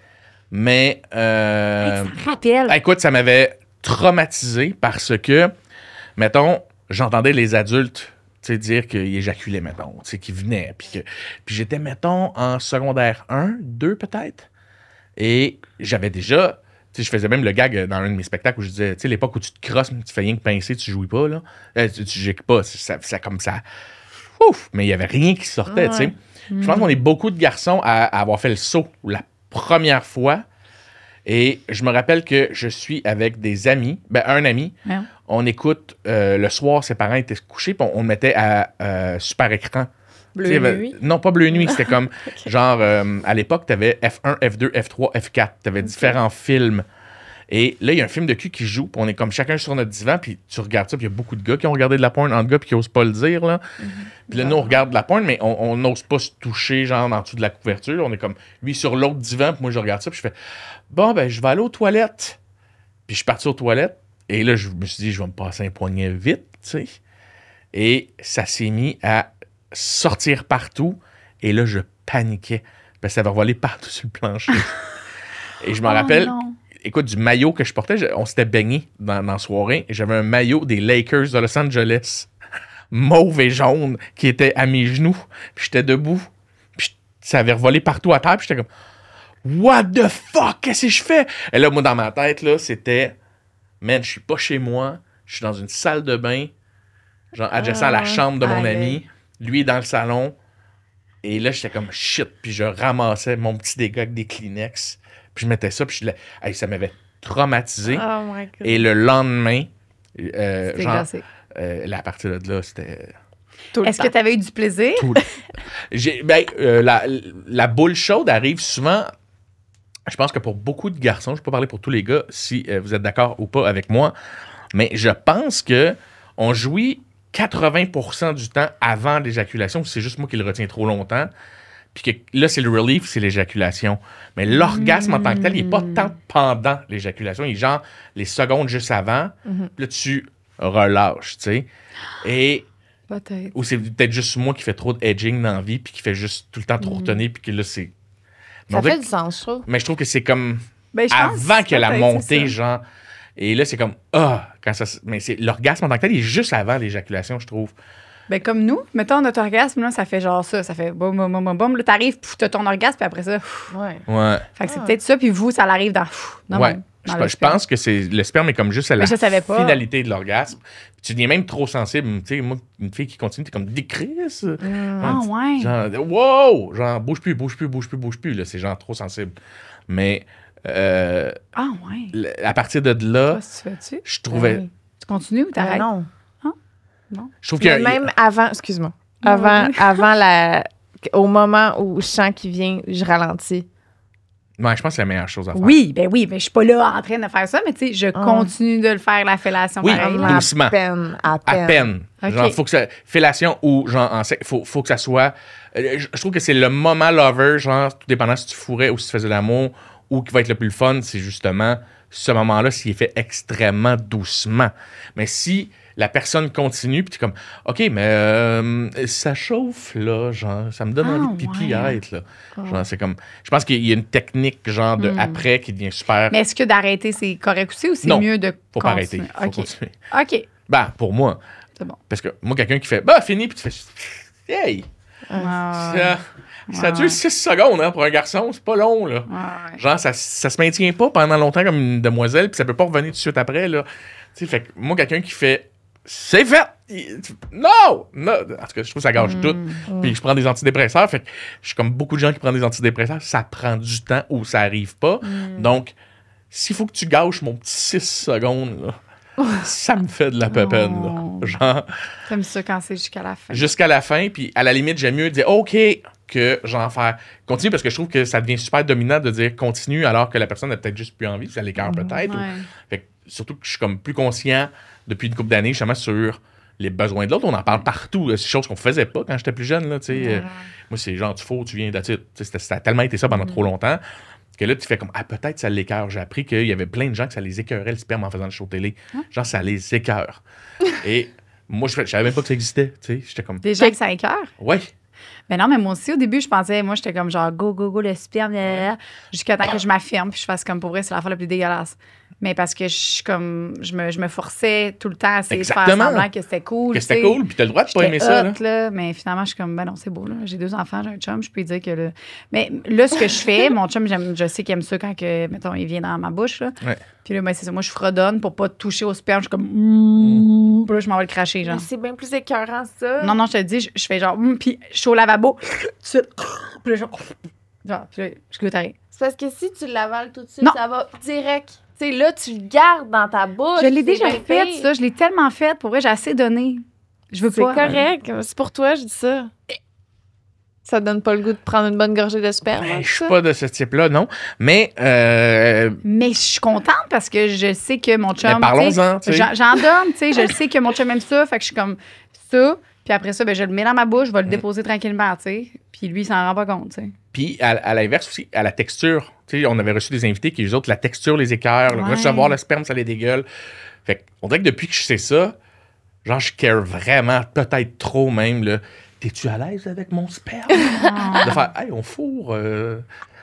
mais... Ça me rappelle. Écoute, ça m'avait traumatisé parce que, mettons, j'entendais les adultes dire qu'ils éjaculaient, mettons, qu'ils venaient. Puis j'étais, mettons, en secondaire 1, 2 peut-être. Et j'avais déjà... je faisais même le gag dans un de mes spectacles où je disais, l'époque où tu te crosses, tu fais rien que pincer, tu jouis pas, là. Tu joues pas, ça comme ça. Ouf! Mais il y avait rien qui sortait, tu sais. Je pense qu'on est beaucoup de garçons à avoir fait le saut la première fois. Et je me rappelle que je suis avec des amis, un ami. Ouais. On écoute le soir, ses parents étaient couchés, puis on le mettait à super écran. Bleu Nuit? Non, pas Bleu Nuit, c'était comme genre à l'époque, t'avais F1, F2, F3, F4. T'avais différents films. Et là, il y a un film de cul qui joue, puis on est comme chacun sur notre divan, puis tu regardes ça, puis il y a beaucoup de gars qui ont regardé de la porn entre gars, puis qui n'osent pas le dire, là. Puis là, nous, on regarde de la porn, mais on n'ose pas se toucher, genre, en dessous de la couverture. On est comme, lui, sur l'autre divan, puis moi, je regarde ça, puis je fais, bon, ben, je vais aller aux toilettes. Puis je suis parti aux toilettes, et là, je me suis dit, je vais me passer un poignet vite, tu sais. Et ça s'est mis à sortir partout, et là, je paniquais, parce que ça va voler partout sur le plancher. Et je me rappelle... Non. Écoute, du maillot que je portais, on s'était baigné dans la soirée et j'avais un maillot des Lakers de Los Angeles, mauve et jaune, qui était à mes genoux. Puis j'étais debout. Puis ça avait revolé partout à terre. Puis j'étais comme, what the fuck, qu'est-ce que je fais? Et là, moi, dans ma tête, là, c'était, man, je suis pas chez moi, je suis dans une salle de bain, genre adjacent à la chambre de mon ami. Lui est dans le salon. Et là, j'étais comme, shit. Puis je ramassais mon petit dégât avec des Kleenex. Puis je mettais ça, puis ça m'avait traumatisé. Oh my God. Et le lendemain, C'était genre, glacé. à partir de là, c'était... Est-ce que tu avais eu du plaisir? La boule chaude arrive souvent... Je pense que pour beaucoup de garçons, je ne peux pas parler pour tous les gars, si vous êtes d'accord ou pas avec moi, mais je pense que on jouit 80% du temps avant l'éjaculation, c'est juste moi qui le retiens trop longtemps. Puis que là, c'est le relief, c'est l'éjaculation. Mais l'orgasme en tant que tel, il n'est pas tant pendant l'éjaculation. Il est genre les secondes juste avant. Puis là, tu relâches, tu sais. Et... Peut-être. Ou c'est peut-être juste moi qui fais trop de edging dans la vie, puis qui fait juste tout le temps trop retenir, puis que là, c'est... Ça fait du sens, je trouve. Mais je trouve que c'est comme... Ben, je pense avant qu'il y ait la peut-être, montée, c'est ça. genre... Et là, c'est comme... quand ça... Mais c'est l'orgasme en tant que tel, il est juste avant l'éjaculation, je trouve. Ben, comme nous, mettons notre orgasme, là, ça fait genre ça. Ça fait boum, boum, boum, boum, boum. Là, t'arrives, t'as ton orgasme, puis après ça. Ouais. Ouais. Fait que c'est peut-être ça, puis vous, ça l'arrive dans. Ouais. Je pense que le sperme est comme juste à la je savais pas. finalité de l'orgasme. Puis tu deviens même trop sensible. Tu sais, moi, une fille qui continue, t'es comme des crises. Ah, ouais. Genre, wow! Genre, bouge plus, bouge plus, bouge plus, bouge plus. Là, c'est genre trop sensible. Mais Ah, ouais. à partir de là, Toi, si tu fais-tu? je trouvais. Oui. Tu continues ou t'arrêtes? Non. Je trouve qu'il y a Mais même avant, excuse-moi, avant au moment où je sens qu'il vient, je ralentis. Ouais, je pense que c'est la meilleure chose à faire. Oui, mais je suis pas là en train de faire ça, mais tu sais, je continue de le faire, la fellation Oui, pareil. oui. Doucement. À peine. À peine. Ok. Genre, faut que ça. Fellation ou genre, faut que ça soit. Je trouve que c'est le moment lover, genre, tout dépendant si tu fourrais ou si tu faisais l'amour, ou qui va être le plus fun, c'est justement ce moment-là, s'il est fait extrêmement doucement. Mais si la personne continue, puis tu es comme, OK, mais ça chauffe, là, genre, ça me donne envie de pipi, arrête, là. Genre, c'est comme, je pense qu'il y a une technique, genre, de après qui devient super. Mais est-ce que d'arrêter, c'est correct aussi ou c'est Non, mieux de Faut pas continuer? arrêter. Faut OK. continuer. OK. Ben, pour moi. C'est bon. Parce que moi, quelqu'un qui fait, bah, fini, puis tu fais, hey, Ouais. ça dure 6 secondes, hein, pour un garçon, c'est pas long, là. Ouais. Genre, ça se maintient pas pendant longtemps comme une demoiselle, puis ça peut pas revenir tout de suite après, là. Tu sais, fait que moi, quelqu'un qui fait, c'est fait! Non! Non! En tout cas, je trouve que ça gâche tout. Puis je prends des antidépresseurs, fait que je suis comme beaucoup de gens qui prennent des antidépresseurs, ça prend du temps ou ça arrive pas. Donc, s'il faut que tu gâches mon petit 6 secondes, là, ça me fait de la peine, là. Genre, T'aimes ça quand c'est jusqu'à la fin. jusqu'à la fin, puis à la limite, j'aime mieux dire OK que genre faire continue parce que je trouve que ça devient super dominant de dire continue alors que la personne n'a peut-être juste plus envie, ça l'écœure peut-être. Ouais. Fait que, surtout que je suis comme plus conscient depuis une couple d'années justement sur les besoins de l'autre. On en parle partout. C'est des choses qu'on faisait pas quand j'étais plus jeune. Là, tu sais. Moi, c'est genre, tu fous, tu viens d'attitude. Ça a tellement été ça pendant trop longtemps que là, tu fais comme, peut-être ça l'écœure. J'ai appris qu'il y avait plein de gens que ça les écœurait le sperme en faisant le show télé. Genre, ça les écœure. Et moi, je savais même pas que ça existait. Tu sais. J'étais comme, Des gens que ça écœure? ouais. Mais non, mais moi aussi, au début, je pensais, moi, j'étais comme genre, go, le sperme, jusqu'à temps que je m'affirme, puis je fasse comme pour vrai, c'est l'affaire la plus dégueulasse. Mais parce que je me forçais tout le temps à essayer de faire semblant que c'était cool. Que c'était cool, puis t'as le droit de pas aimer ça. Là. Mais finalement, je suis comme, ben non, c'est beau, là. J'ai 2 enfants, j'ai un chum, je peux lui dire que là. Mais là, ce que je fais, mon chum, je sais qu'il aime ça quand, mettons, il vient dans ma bouche, là. Ouais. Puis là, ben, c'est ça. Moi, je fredonne pour pas toucher au sperme. Je suis comme, puis là, je m'en vais le cracher, genre. Mais c'est bien plus écœurant, ça. Non, je te le dis, je fais genre, puis je suis au lavabo, tout de suite. Puis là, puis là, je goûte à rien. C'est parce que si tu l'avales tout de suite, Non. ça va direct. Tu sais, là, tu le gardes dans ta bouche. Je l'ai déjà bien fait, pire. ça. Je l'ai tellement fait. Pour vrai, j'ai assez donné. Je veux C'est pas. correct. C'est pour toi, je dis ça. Ça te donne pas le goût de prendre une bonne gorgée de sperme. Ben, je suis ça? pas de ce type-là, non. Mais, Mais je suis contente parce que je sais que mon chum. mais parlons-en, tu sais, tu sais. J'en donne, tu sais. Je sais que mon chum aime ça. Fait que je suis comme ça. Puis après ça, ben, je le mets dans ma bouche. Je vais le déposer tranquillement, tu sais. Puis lui, il s'en rend pas compte, tu sais. Puis, à l'inverse aussi, à la texture. Tu sais, on avait reçu des invités qui, eux autres, la texture les écœure. Ouais. Recevoir le sperme, ça les dégueule. Fait qu'on dirait que depuis que je sais ça, genre, je care vraiment, peut-être trop même, là. T'es-tu à l'aise avec mon sperme? De faire, hey, on fourre.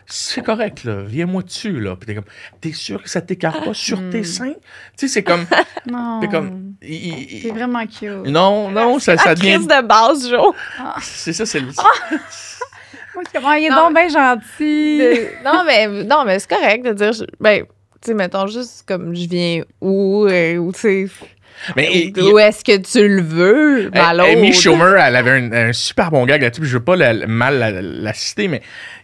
C'est correct, là. Viens-moi dessus, là. Puis t'es comme, t'es sûr que ça t'écarte pas sur tes seins? Tu sais, c'est comme. Non. T'es comme. C'est vraiment cute. Non, ça La devient. crise de base, Jo. C'est ça, c'est le. Moi, c'est comment il est Non, donc bien gentil. Non, mais c'est correct de dire. Ben, tu sais, mettons juste comme je viens où, ou tu sais. Mais Où est-ce que tu le veux, Malo? Amy Schumer, elle avait un super bon gag là-dessus. Je veux pas mal la citer, mais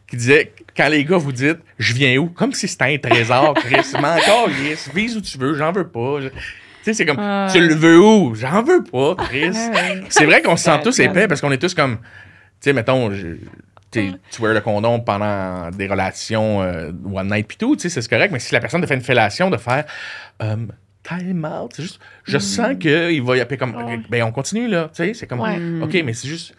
qui disait quand les gars vous dites je viens où, comme si c'était un trésor, Chris, mais encore, yes, vise où tu veux, j'en veux pas. Tu sais, c'est comme tu le veux où, j'en veux pas, Chris. C'est vrai qu'on se sent tous épais parce qu'on est tous comme, tu sais, mettons, tu wear le condom pendant des relations one night pis tout, tu sais, c'est correct, mais si la personne te fait une fellation, de faire time out, c'est juste, je sens qu'il va y appeler comme, ben on continue là, tu sais, c'est comme, ok, mais c'est juste,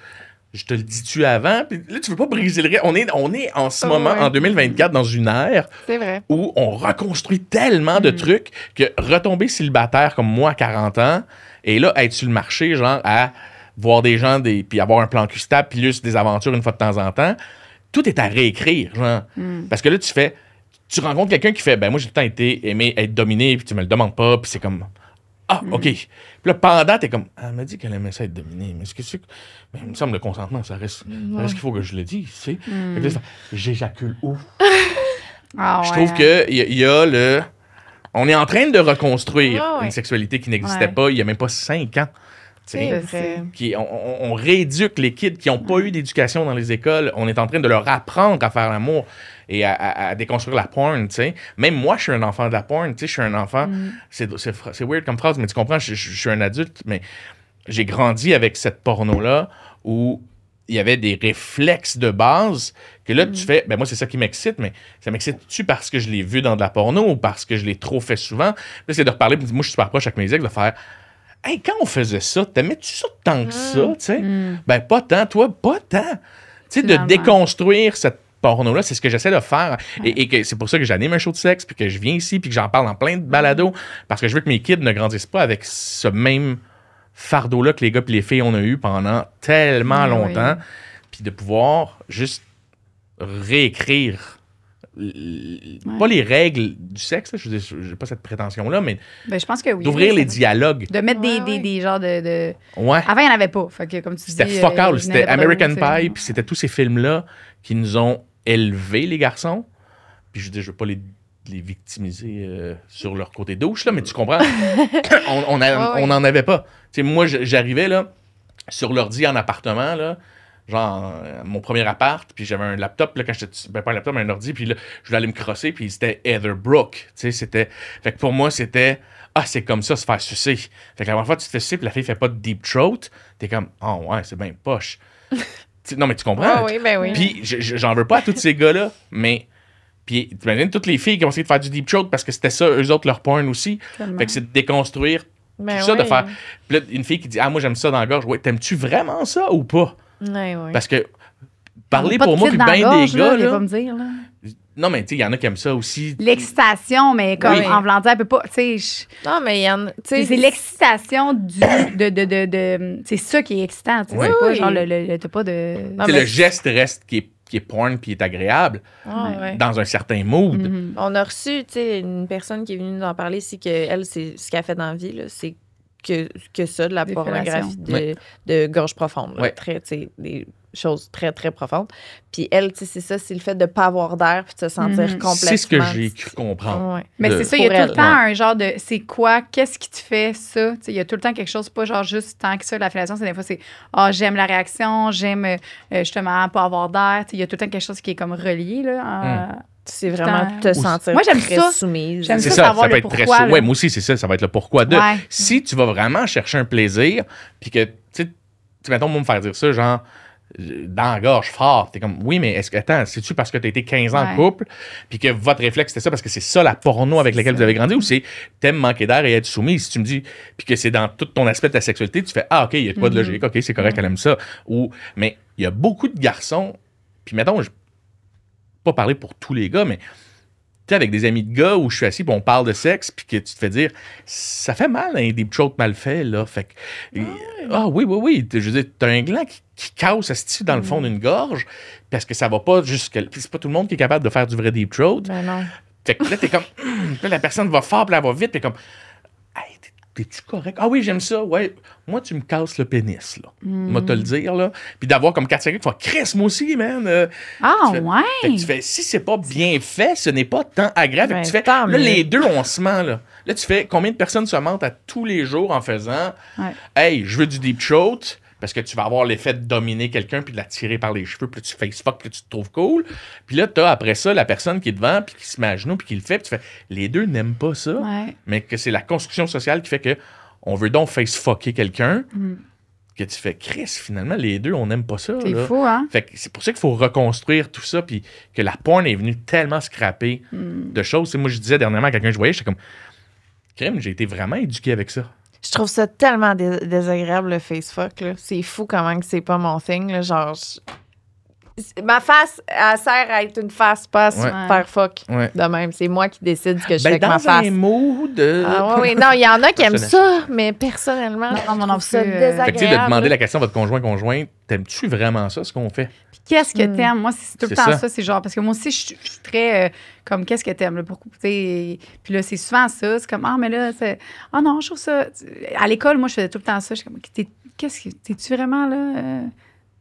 je te le dis-tu avant, puis là tu veux pas briser le reste. On est en ce moment, en 2024, dans une ère C'est vrai. où on reconstruit tellement de trucs que retomber célibataire comme moi à 40 ans, et là, être sur le marché, genre, à voir des gens, puis avoir un plan cul stable, puis juste des aventures une fois de temps en temps, tout est à réécrire, genre. Parce que là, tu rencontres quelqu'un qui fait, ben moi, j'ai tout le temps été aimé être dominé, puis tu me le demandes pas, puis c'est comme, ah, OK. Puis là, pendant, t'es comme, elle m'a dit qu'elle aimait ça être dominée, mais est-ce que c'est. Mais il me semble le consentement, ça reste qu'il faut que je le dise, tu sais. Fait que là, j'éjacule où? Je trouve qu'il y a le. On est en train de reconstruire une sexualité qui n'existait pas il y a même pas 5 ans. C'est vrai. On rééduque les kids qui n'ont pas eu d'éducation dans les écoles. On est en train de leur apprendre à faire l'amour et à déconstruire la porn, tu sais. Même moi, je suis un enfant de la porn, tu sais, je suis un enfant. C'est weird comme phrase, mais tu comprends, je suis un adulte, mais j'ai grandi avec cette porno-là où il y avait des réflexes de base que là, tu fais, ben moi, c'est ça qui m'excite, mais ça m'excite-tu parce que je l'ai vu dans de la porno ou parce que je l'ai trop fait souvent? Puis là, c'est de reparler, moi, je suis super proche avec mes ex, de faire, hey, quand on faisait ça, t'aimais-tu ça tant que ça, tu sais? Ben, pas tant, toi, pas tant. Tu sais, de déconstruire cette porno-là, c'est ce que j'essaie de faire. Et que c'est pour ça que j'anime un show de sexe, puis que je viens ici, puis que j'en parle dans plein de balados, parce que je veux que mes kids ne grandissent pas avec ce même fardeau-là que les gars et les filles on a eu pendant tellement longtemps, puis de pouvoir juste réécrire pas les règles du sexe, là, je n'ai pas cette prétention-là, mais je pense que oui, d'ouvrir les dialogues. De mettre des genres de... Ouais. Avant, il n'y en avait pas. Fait que, comme tu dis, c'était focal. C'était American Pie, puis c'était tous ces films-là qui nous ont élevés, les garçons. Puis je veux pas les victimiser sur leur côté douche, là, mais tu comprends? on n'en avait pas. T'sais, moi, j'arrivais là sur l'ordi en appartement, là, genre mon premier appart, puis j'avais un laptop, là, quand j'étais pas un laptop, mais un ordi, puis là, je voulais aller me crosser, puis c'était Heather Brooke. Fait que pour moi, c'était c'est comme ça, se faire sucer. Fait que la première fois que tu te fais sucer, puis la fille fait pas de deep throat, t'es comme, oh ouais, c'est bien poche. Non, mais tu comprends? Oui, ben oui. Puis j'en veux pas à tous ces gars-là, mais. Puis, t'imagines toutes les filles qui ont essayé de faire du deep throat parce que c'était ça, eux autres, leur porn aussi. Tellement. Fait que c'est de déconstruire tout ça, de faire. Puis là, une fille qui dit, moi, j'aime ça dans la gorge. Ouais, t'aimes-tu vraiment ça ou pas? Ouais. Parce que parler pour moi, puis bien des gars. Là, pas me dire, là. Non, mais tu sais, il y en a qui aiment ça aussi. L'excitation, mais comme Oui. en voulant dire, elle peut pas. Tu sais, Non, mais il y en a. tu sais, c'est l'excitation de c'est ça qui est excitant. Tu sais, Ouais. c'est pas Oui. genre t'as pas de. Non, Tu sais, mais- le geste reste qui est porn puis est agréable Ah, ouais. dans un certain mood. Mhm. On a reçu, tu sais, une personne qui est venue nous en parler, c'est qu'elle, c'est ce qu'elle fait dans la vie, là, c'est que ça, de la Des pornographie fellations. de gorge profonde. Là, Ouais. très, tu sais, des choses très, très profondes. Puis elle, tu sais, c'est ça, c'est le fait de ne pas avoir d'air puis de se sentir Mhm. complètement... C'est ce que j'ai cru comprendre. Ouais. Mais de- c'est ça, il y a pour tout elle, le temps un genre de c'est quoi, qu'est-ce qui te fait ça? Tu sais, il y a tout le temps quelque chose, pas genre juste tant que ça. La fellation, c'est des fois, c'est j'aime la réaction, j'aime justement pas avoir d'air. Tu sais, il y a tout le temps quelque chose qui est comme relié. Là, C'est vraiment Putain. te sentir Moi, j'aime très ça. soumise. J'aime C'est ça ça, savoir ça peut le être très pourquoi, là. Ouais, moi aussi, c'est ça, ça va être le pourquoi de. Ouais. Si tu vas vraiment chercher un plaisir, puis que, tu sais, mettons, moi, me faire dire ça, genre, dans la gorge, fort, t'es comme, oui, mais est-ce que, attends, c'est-tu parce que t'as été 15 ans en Ouais. couple, puis que votre réflexe, c'était ça, parce que c'est ça la porno avec laquelle vous avez grandi, ou c'est t'aimes manquer d'air et être soumis? Si tu me dis, puis que c'est dans tout ton aspect de ta sexualité, tu fais, ah, OK, il y a de quoi de logique, OK, c'est correct, elle aime ça. Ou, mais il y a beaucoup de garçons, puis mettons, je pas parler pour tous les gars, mais tu sais, avec des amis de gars où je suis assis, puis on parle de sexe, puis que tu te fais dire, ça fait mal, un deep throat mal fait, là. Fait que, oui. Je veux dire, t'as un gland qui casse asti dans le fond d'une gorge, parce que ça va pas jusque. Puis c'est pas tout le monde qui est capable de faire du vrai deep throat. Ben non. Fait que là, t'es comme, puis là, la personne va fort, puis elle va vite, puis comme, hey, t'es-tu correct? Ah oui, j'aime ça, ouais. Moi, tu me casses le pénis, là. Moi, te le dire, là. Puis d'avoir comme 4-5 gars qui font, Chris, moi aussi, man. Ah, Tu fais- ouais! Fait que tu fais, si c'est pas bien fait, ce n'est pas tant agréable. Fait que Ben, tu fais, tant là, mieux. les deux, on se ment, là. Là, tu fais, combien de personnes se mentent à tous les jours en faisant, Ouais. hey, je veux du deep throat, parce que tu vas avoir l'effet de dominer quelqu'un puis de la tirer par les cheveux, puis là, tu face fuck, puis là, tu te trouves cool. Puis là, t'as après ça la personne qui est devant, puis qui se met à genoux, puis qui le fait, puis tu fais, les deux n'aiment pas ça, Ouais. mais que c'est la construction sociale qui fait que on veut donc face fucker quelqu'un, que tu fais, Chris, finalement, les deux, on n'aime pas ça. C'est là. fou, hein? Fait que c'est pour ça qu'il faut reconstruire tout ça, puis que la porn est venue tellement scraper de choses. Tu sais, moi, je disais dernièrement à quelqu'un que je voyais, j'étais comme, crème, j'ai été vraiment éduqué avec ça. Je trouve ça tellement désagréable, le face-fuck, là. C'est fou comment que c'est pas mon thing, là. Genre, ma face, elle sert à être une face, pas à se Ouais. faire fuck. Ouais. De même, c'est moi qui décide ce que je fais Ben, avec ma dans face. un mood. Ah oui, non, il y en a qui aiment Personnel. ça, mais personnellement, Non, je moi non trouve ça plus, désagréable. Fait que, tu sais, de demander la question à votre conjointe, t'aimes-tu vraiment ça, ce qu'on fait? Puis qu'est-ce que t'aimes? Moi, c'est tout le C'est temps ça. ça. C'est genre, parce que moi aussi, je suis très comme, qu'est-ce que t'aimes? Là, pourquoi, tu sais, puis là, c'est souvent ça. C'est comme, ah, mais là, c'est. Ah non, je trouve ça. À l'école, moi, je faisais tout le temps ça. Je suis comme, qu'est-ce que. T'es-tu vraiment là?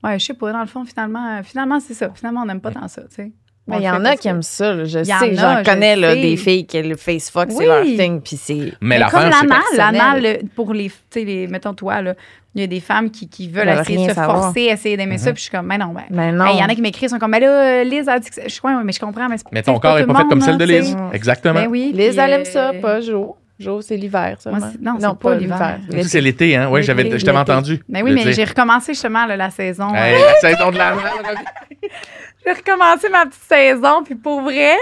Ouais, je sais pas, dans le fond, finalement, c'est ça. Finalement, on n'aime pas tant ça, tu sais. Mais il y en a qui aiment ça, là. Je Il y en sais, a, j'en je connais là, sais. des filles qui le face fuck, c'est Oui. leur thing, puis c'est. Mais comme l'affaire, c'est l'anal, personnel. pour les, tu sais, mettons toi, là, il y a des femmes qui veulent Veulent essayer de rien se savoir. forcer, essayer d'aimer ça, puis je suis comme, mais non, ben. Mais non. Hey, il y en a qui m'écrivent, ils sont comme, mais là, Liz a dit que je suis ouais, mais je comprends, mais c'est Mais ton c'est corps tout n'est le pas fait comme monde, celle de là, Liz. tu sais. Exactement. Ben oui. Liz, puis, elle aime ça, euh, pas Jo. Jo, c'est l'hiver, seulement. non, c'est pas l'hiver. Ça, c'est l'été, hein? Oui, je t'avais L'été. entendu. Mais oui, le mais dire. j'ai recommencé justement là, la saison. Hey, la saison de la J'ai recommencé ma petite saison, puis pour vrai,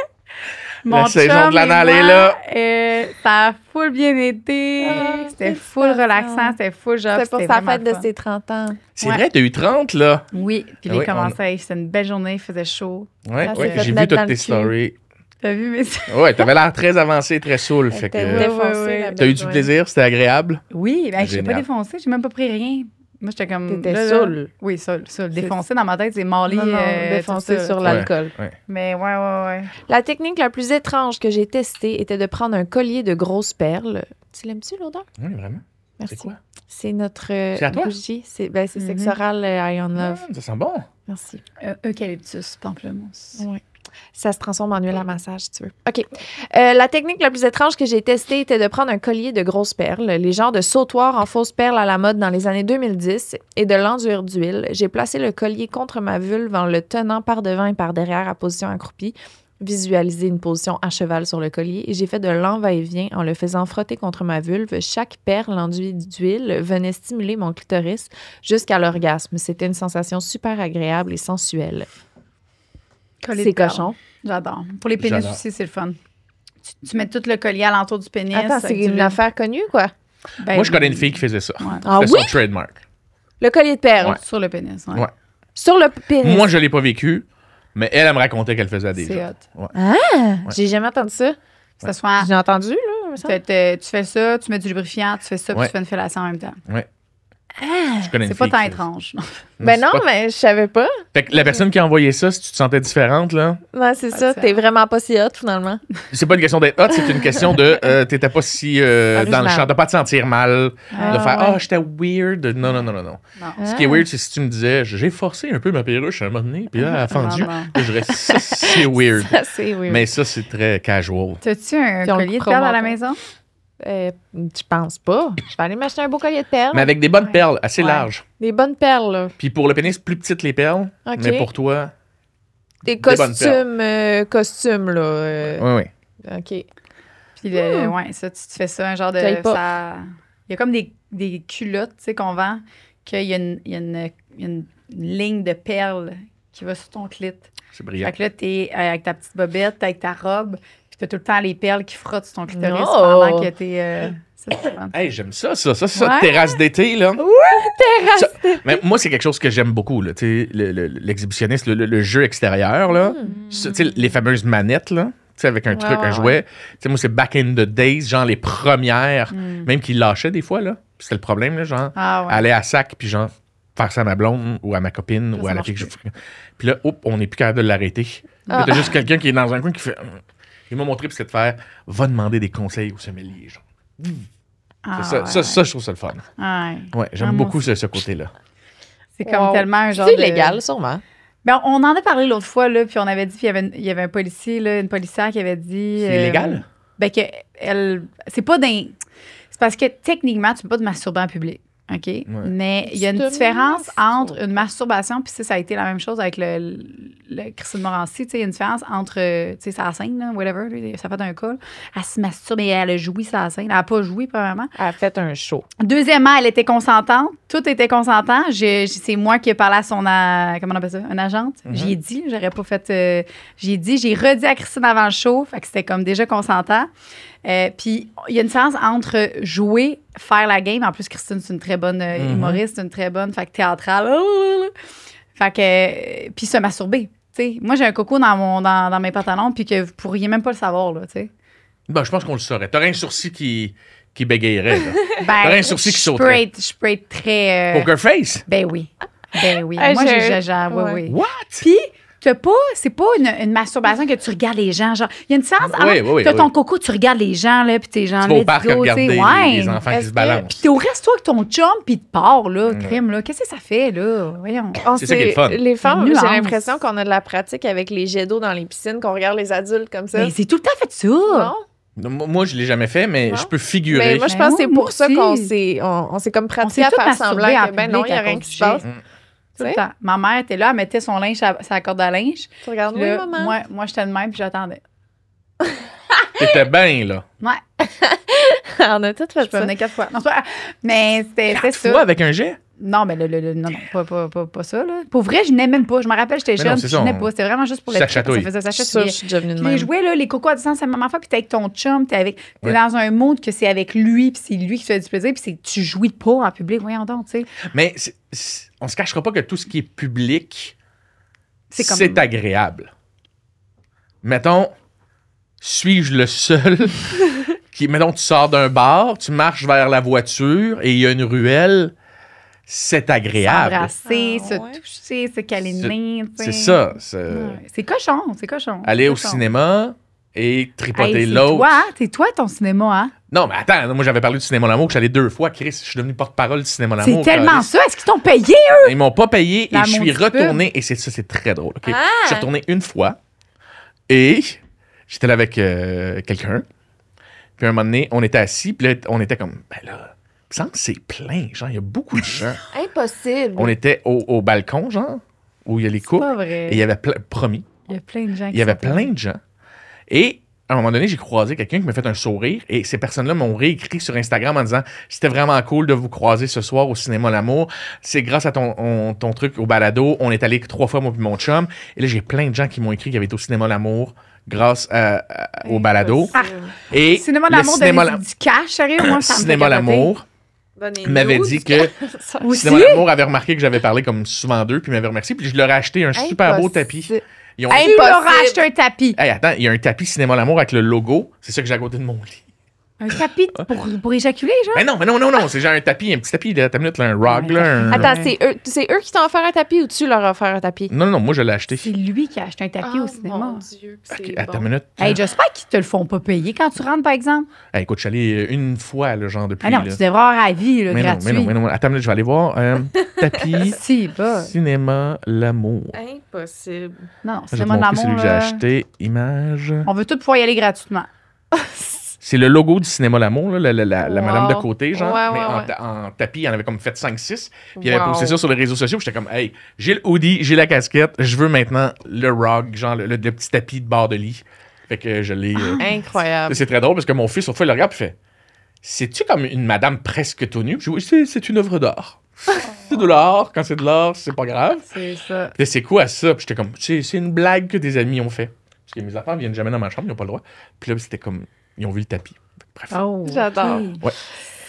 mon saison chum de l'anal et est moi, là. ça a full bien été. Ah, C'était c'est full ça. relaxant, c'était full job. C'est pour c'était sa vraiment fête le de fun. ses 30 ans. C'est Ouais. vrai, t'as eu 30, là. Oui, puis Oui, il commençait, c'était une belle journée, il faisait chaud. Ouais, Ah, c'est ouais, fait j'ai vu mettre dans toutes le tes cul. stories. T'as vu, mais Ouais, t'avais l'air très avancé, très saoul. Fait T'es que, défoncée, ouais. la t'as eu belle du journée. plaisir, c'était agréable. oui, ben, j'ai pas Génial. défoncé, j'ai même pas pris rien. Moi, j'étais comme. T'étais là, saoul. Oui, saoul. Défoncé dans ma tête, c'est Molly. Non, non, tout défoncé ça, sur tu sais. l'alcool. Ouais. Mais ouais. La technique la plus étrange que j'ai testée était de prendre un collier de grosses perles. Tu l'aimes-tu, l'odeur? Oui, vraiment. Merci. C'est quoi? C'est notre C'est à toi? bougie. C'est Sex Mhm. Oral Iron Love. Ça sent bon. Merci. Eucalyptus, pamplemousse. Ouais. Ça se transforme en huile à massage, si tu veux. OK. La technique la plus étrange que j'ai testée était de prendre un collier de grosses perles, les genres de sautoirs en fausses perles à la mode dans les années 2010, et de l'enduire d'huile. J'ai placé le collier contre ma vulve en le tenant par devant et par derrière à position accroupie. Visualiser une position à cheval sur le collier et j'ai fait de l'en-va-et-vient en le faisant frotter contre ma vulve. Chaque perle enduite d'huile venait stimuler mon clitoris jusqu'à l'orgasme. C'était une sensation super agréable et sensuelle. Collier C'est de perles. cochon. J'adore. Pour les pénis J'adore. aussi, c'est le fun. Tu mets tout le collier alentour du pénis. Attends, c'est avec du une lait. affaire connue, quoi? Ben, Moi, je connais une fille qui faisait ça. Ouais. Ah C'était oui? son trademark. Le collier de perles. Ouais. Sur le pénis, ouais. Ouais. Sur le pénis. Moi, je l'ai pas vécu, Mais elle me racontait qu'elle faisait à des C'est gens. hot. Ouais. Ah! J'ai jamais entendu ça. Que ce soit... J'ai entendu, là. il me semble. Tu fais ça, tu mets du lubrifiant, tu fais ça, puis Ouais. tu fais une fellation en même temps. Je connais une C'est pas fille tant qui fait étrange. ça. Ben non, c'est pas- mais je savais pas. Fait que la personne qui a envoyé ça, si tu te sentais différente, là, Ouais, c'est ça. ça. T'es vraiment pas si hot, finalement. c'est pas une question d'être hot, c'est une question de t'étais pas si dans le Original. champ, de pas te sentir mal, de Ah, faire ouais. j'étais weird. Non. Non. Ce qui est weird, c'est si tu me disais j'ai forcé un peu ma perruche à un moment donné, puis là, elle a fendu. Non. Là, je dirais ça, c'est weird. Ça, c'est weird. Mais ça, c'est très casual. T'as-tu un Puis on le collier de coupera perles à la pas. maison? Je pense pas. Je vais aller m'acheter un beau collier de perles. Mais avec des bonnes Ouais. perles, assez Ouais. larges. Des bonnes perles, là. Puis pour le pénis, plus petites les perles. OK. Mais pour toi, Des bonnes costumes, là. oui. OK. Puis, ouais, ça, tu te fais ça, un genre de. J'aille pas. Ça... Il y a comme des culottes, tu sais, qu'on vend, qu'il y a une ligne de perles qui va sur ton clit. C'est brillant. Fait que là, t'es avec ta petite bobette, avec ta robe, puis t'as tout le temps les perles qui frottent sur ton clitoris No. pendant que t'es. Ça, c'est fun. Hey, j'aime ça, Ouais. terrasse d'été, là. Terrasse Ça- Mais moi, c'est quelque chose que j'aime beaucoup, là. Tu sais, l'exhibitionniste, le jeu extérieur, là. Ça, tu sais, les fameuses manettes, là. Tu sais, avec un truc, un jouet. Tu sais, moi, c'est back in the days, genre les premières, même qu'ils lâchaient des fois, là. Puis c'était le problème, là, genre, Ah ouais. aller à sac, puis genre, faire ça à ma blonde ou à ma copine Ça ou à la marche fille que je plus. Puis là, on n'est plus capable de l'arrêter. Puis là, t'as juste quelqu'un qui est dans un coin qui fait. Il m'a montré, puis c'est de faire, va demander des conseils au sommelier, genre. Ah, ça, ouais. ça, je trouve ça le fun. Ouais. Ouais, j'aime Ah, moi beaucoup ce côté-là. C'est comme Wow. tellement un genre C'est de... légal, sûrement. Ben, on en a parlé l'autre fois, là, puis on avait dit, puis il y avait un policier, là, une policière qui avait dit... C'est légal? Ben, que elle... C'est pas d'un... C'est parce que, techniquement, tu peux pas te masturber en public, OK? Mais il y a une Tu te différence masturbes. entre une masturbation, puis ça a été la même chose avec le Christine Morancy, tu sais, il y a une différence entre, tu sais, sa scène, là, whatever, là, ça fait un cas, là. Elle se masturbe et elle a joui sa scène. Elle a pas joui, premièrement. Elle a fait un show. Deuxièmement, elle était consentante. Tout était consentant. C'est moi qui ai parlé à son... comment on appelle ça? Une agente. J'y ai dit. J'aurais pas fait... j'ai redit à Christine avant le show. Fait que c'était comme déjà consentant. Puis, il y a une différence entre jouer, faire la game. En plus, Christine, c'est une très bonne humoriste, une très bonne... Fait que théâtrale. Fait que... puis se masturber. T'sais. Moi, j'ai un coco dans mes pantalons puis que vous pourriez même pas le savoir, là, tu sais. Ben, je pense qu'on le saurait. T'aurais un sourcil qui bégayerait, là. Ben, T'aurais un sourcil qui je peux sauterait. être- Je peux être très... Poker face? Ben oui. Ben oui. Ah, Moi, j'ai- oui, ouais. oui. What? Puis, c'est pas une masturbation que tu regardes les gens. Genre, il y a une différence. Oui, t'as ton oui. coco, tu regardes les gens, là, puis t'es genre, Tu vas au let's parc go, à regarder tu sais, les enfants qui Est-ce se que- balancent. Puis t'es au resto avec ton chum, puis tu pars, là, crime, là. Qu'est-ce que ça fait, là? Voyons. C'est ça qui est le fun. Les femmes, Nuance. j'ai l'impression qu'on a de la pratique avec les jets d'eau dans les piscines, qu'on regarde les adultes comme ça. Mais c'est tout le temps fait ça. Non? Moi, je l'ai jamais fait, mais Non. je peux figurer. Mais moi, je Ben pense que c'est oui, pour moi ça aussi. on s'est comme On pratiqué s'est à toutes faire semblant masturbées en que ben non, il public n'y a à rien cause qui du se passe. jet. Tu Tout le sais? temps. Ma mère était là, elle mettait son linge à la corde à linge. Tu regardes, Puis oui, là, maman. moi j'étais de même, puis j'attendais. T'étais bien, là. Ouais, On a tout fait je peux ça. venir 4 fois. Non, c'est pas... Mais c'était ça. Toi, avec un jet? Non, mais non, pas ça, là. Pour vrai, je n'aimais même pas. Je me rappelle, j'étais Mais non, jeune, c'est puis je ça, n'aimais pas. C'était vraiment juste pour le Ça trip, parce que chatouille. ça faisait ça Je suis sûre chatouiller. que je suis devenue de Puis les même. jouets, là, les cocos à distance, c'est la même fois, puis t'es avec ton chum, t'es Ouais. dans un mood que c'est avec lui, puis c'est lui qui te fait du plaisir, puis tu jouis pas en public. Voyons donc, tu sais. Mais on se cachera pas que tout ce qui est public, C'est comme- c'est agréable. Mettons, suis-je le seul qui... Mettons, tu sors d'un bar, tu marches vers la voiture et il y a une ruelle, c'est agréable. S'embrasser, Ah, se ouais. toucher, se câliner, tu sais. C'est ça. Ouais. C'est cochon, c'est cochon. Aller c'est au cochon. cinéma et tripoter Hey, l'autre. c'est toi ton cinéma, hein? Non, mais attends, moi j'avais parlé du cinéma L'amour, que j'allais 2 fois. Chris, je suis devenu porte-parole du cinéma C'est L'amour. tellement Carlis. ça. Est-ce qu'ils t'ont payé, eux? Ils m'ont pas payé et La je suis maudite retourné. Et c'est très drôle. ok? Ah! Je suis retourné une fois et j'étais là avec quelqu'un. Puis à un moment donné, on était assis. Puis là, on était comme, ben là, il me semble que c'est plein. Genre, il y a beaucoup de gens. Impossible. On était au balcon, genre, où il y a les C'est couples. pas vrai. Et il y avait promis. Il y a plein de gens qui Il y avait sont plein de gens. Et à un moment donné, j'ai croisé quelqu'un qui m'a fait un sourire et ces personnes-là m'ont réécrit sur Instagram en disant « C'était vraiment cool de vous croiser ce soir au cinéma L'Amour. C'est grâce à ton truc au balado. On est allé 3 fois, moi et mon chum. » Et là, j'ai plein de gens qui m'ont écrit qu'ils avaient été au cinéma L'Amour grâce au balado. Et Cinéma le L'amour cinéma donne du cash, sérieux? Moi, ça me fait Cinéma capoter. L'Amour m'avait dit que Aussi? Cinéma L'Amour avait remarqué que j'avais parlé comme souvent d'eux, puis m'avait remercié. Puis je leur ai acheté un super beau tapis. Ils ont... Tu leur as acheté un tapis. Hey, attends, il y a un tapis Cinéma L'Amour avec le logo. C'est ça que j'ai à côté de mon lit. Un tapis pour éjaculer, genre? Mais non. C'est genre un tapis, un petit tapis. Là, t'as minute, là, un rug, là. Attends, c'est eux qui t'ont offert un tapis ou tu leur as offert un tapis? Non, moi, je l'ai acheté. C'est lui qui a acheté un tapis au cinéma. Mon Dieu, que c'est Attends une bon. minute. Hey, j'espère qu'ils te le font pas payer quand tu rentres, par exemple. Hey, écoute, je suis allé une fois, là, genre, depuis. Ah non, là. tu devrais avoir à vie, là, mais gratuit. non. Attends une minute, je vais aller voir. Tapis Si, pas. Cinéma L'Amour. Impossible. Non, Je c'est vais te mon montrer celui amour. que j'ai là. acheté. Image. On veut tout pouvoir y aller gratuitement. C'est le logo du Cinéma L'Amour, là, la Wow. madame de côté, genre. Ouais, mais ouais, en tapis, il en avait comme fait 5-6. Puis il avait Wow. posté ça sur les réseaux sociaux. Puis j'étais comme, hey, j'ai le hoodie, j'ai la casquette, je veux maintenant le rug, genre le petit tapis de bord de lit. Fait que je l'ai. Incroyable. C'est très drôle parce que mon fils, autrefois, il le regarde et fait, c'est-tu comme une madame presque tout nue? Puis je dis, oui, c'est une œuvre d'art. C'est de l'art. Quand c'est de l'art, c'est pas grave. C'est ça. Puis c'est quoi ça? Puis j'étais comme, c'est une blague que des amis ont fait. Parce que mes enfants viennent jamais dans ma chambre, ils n'ont pas le droit. Puis là, c'était comme, ils ont vu le tapis. Bref. Oh, J'adore. ok. Ouais.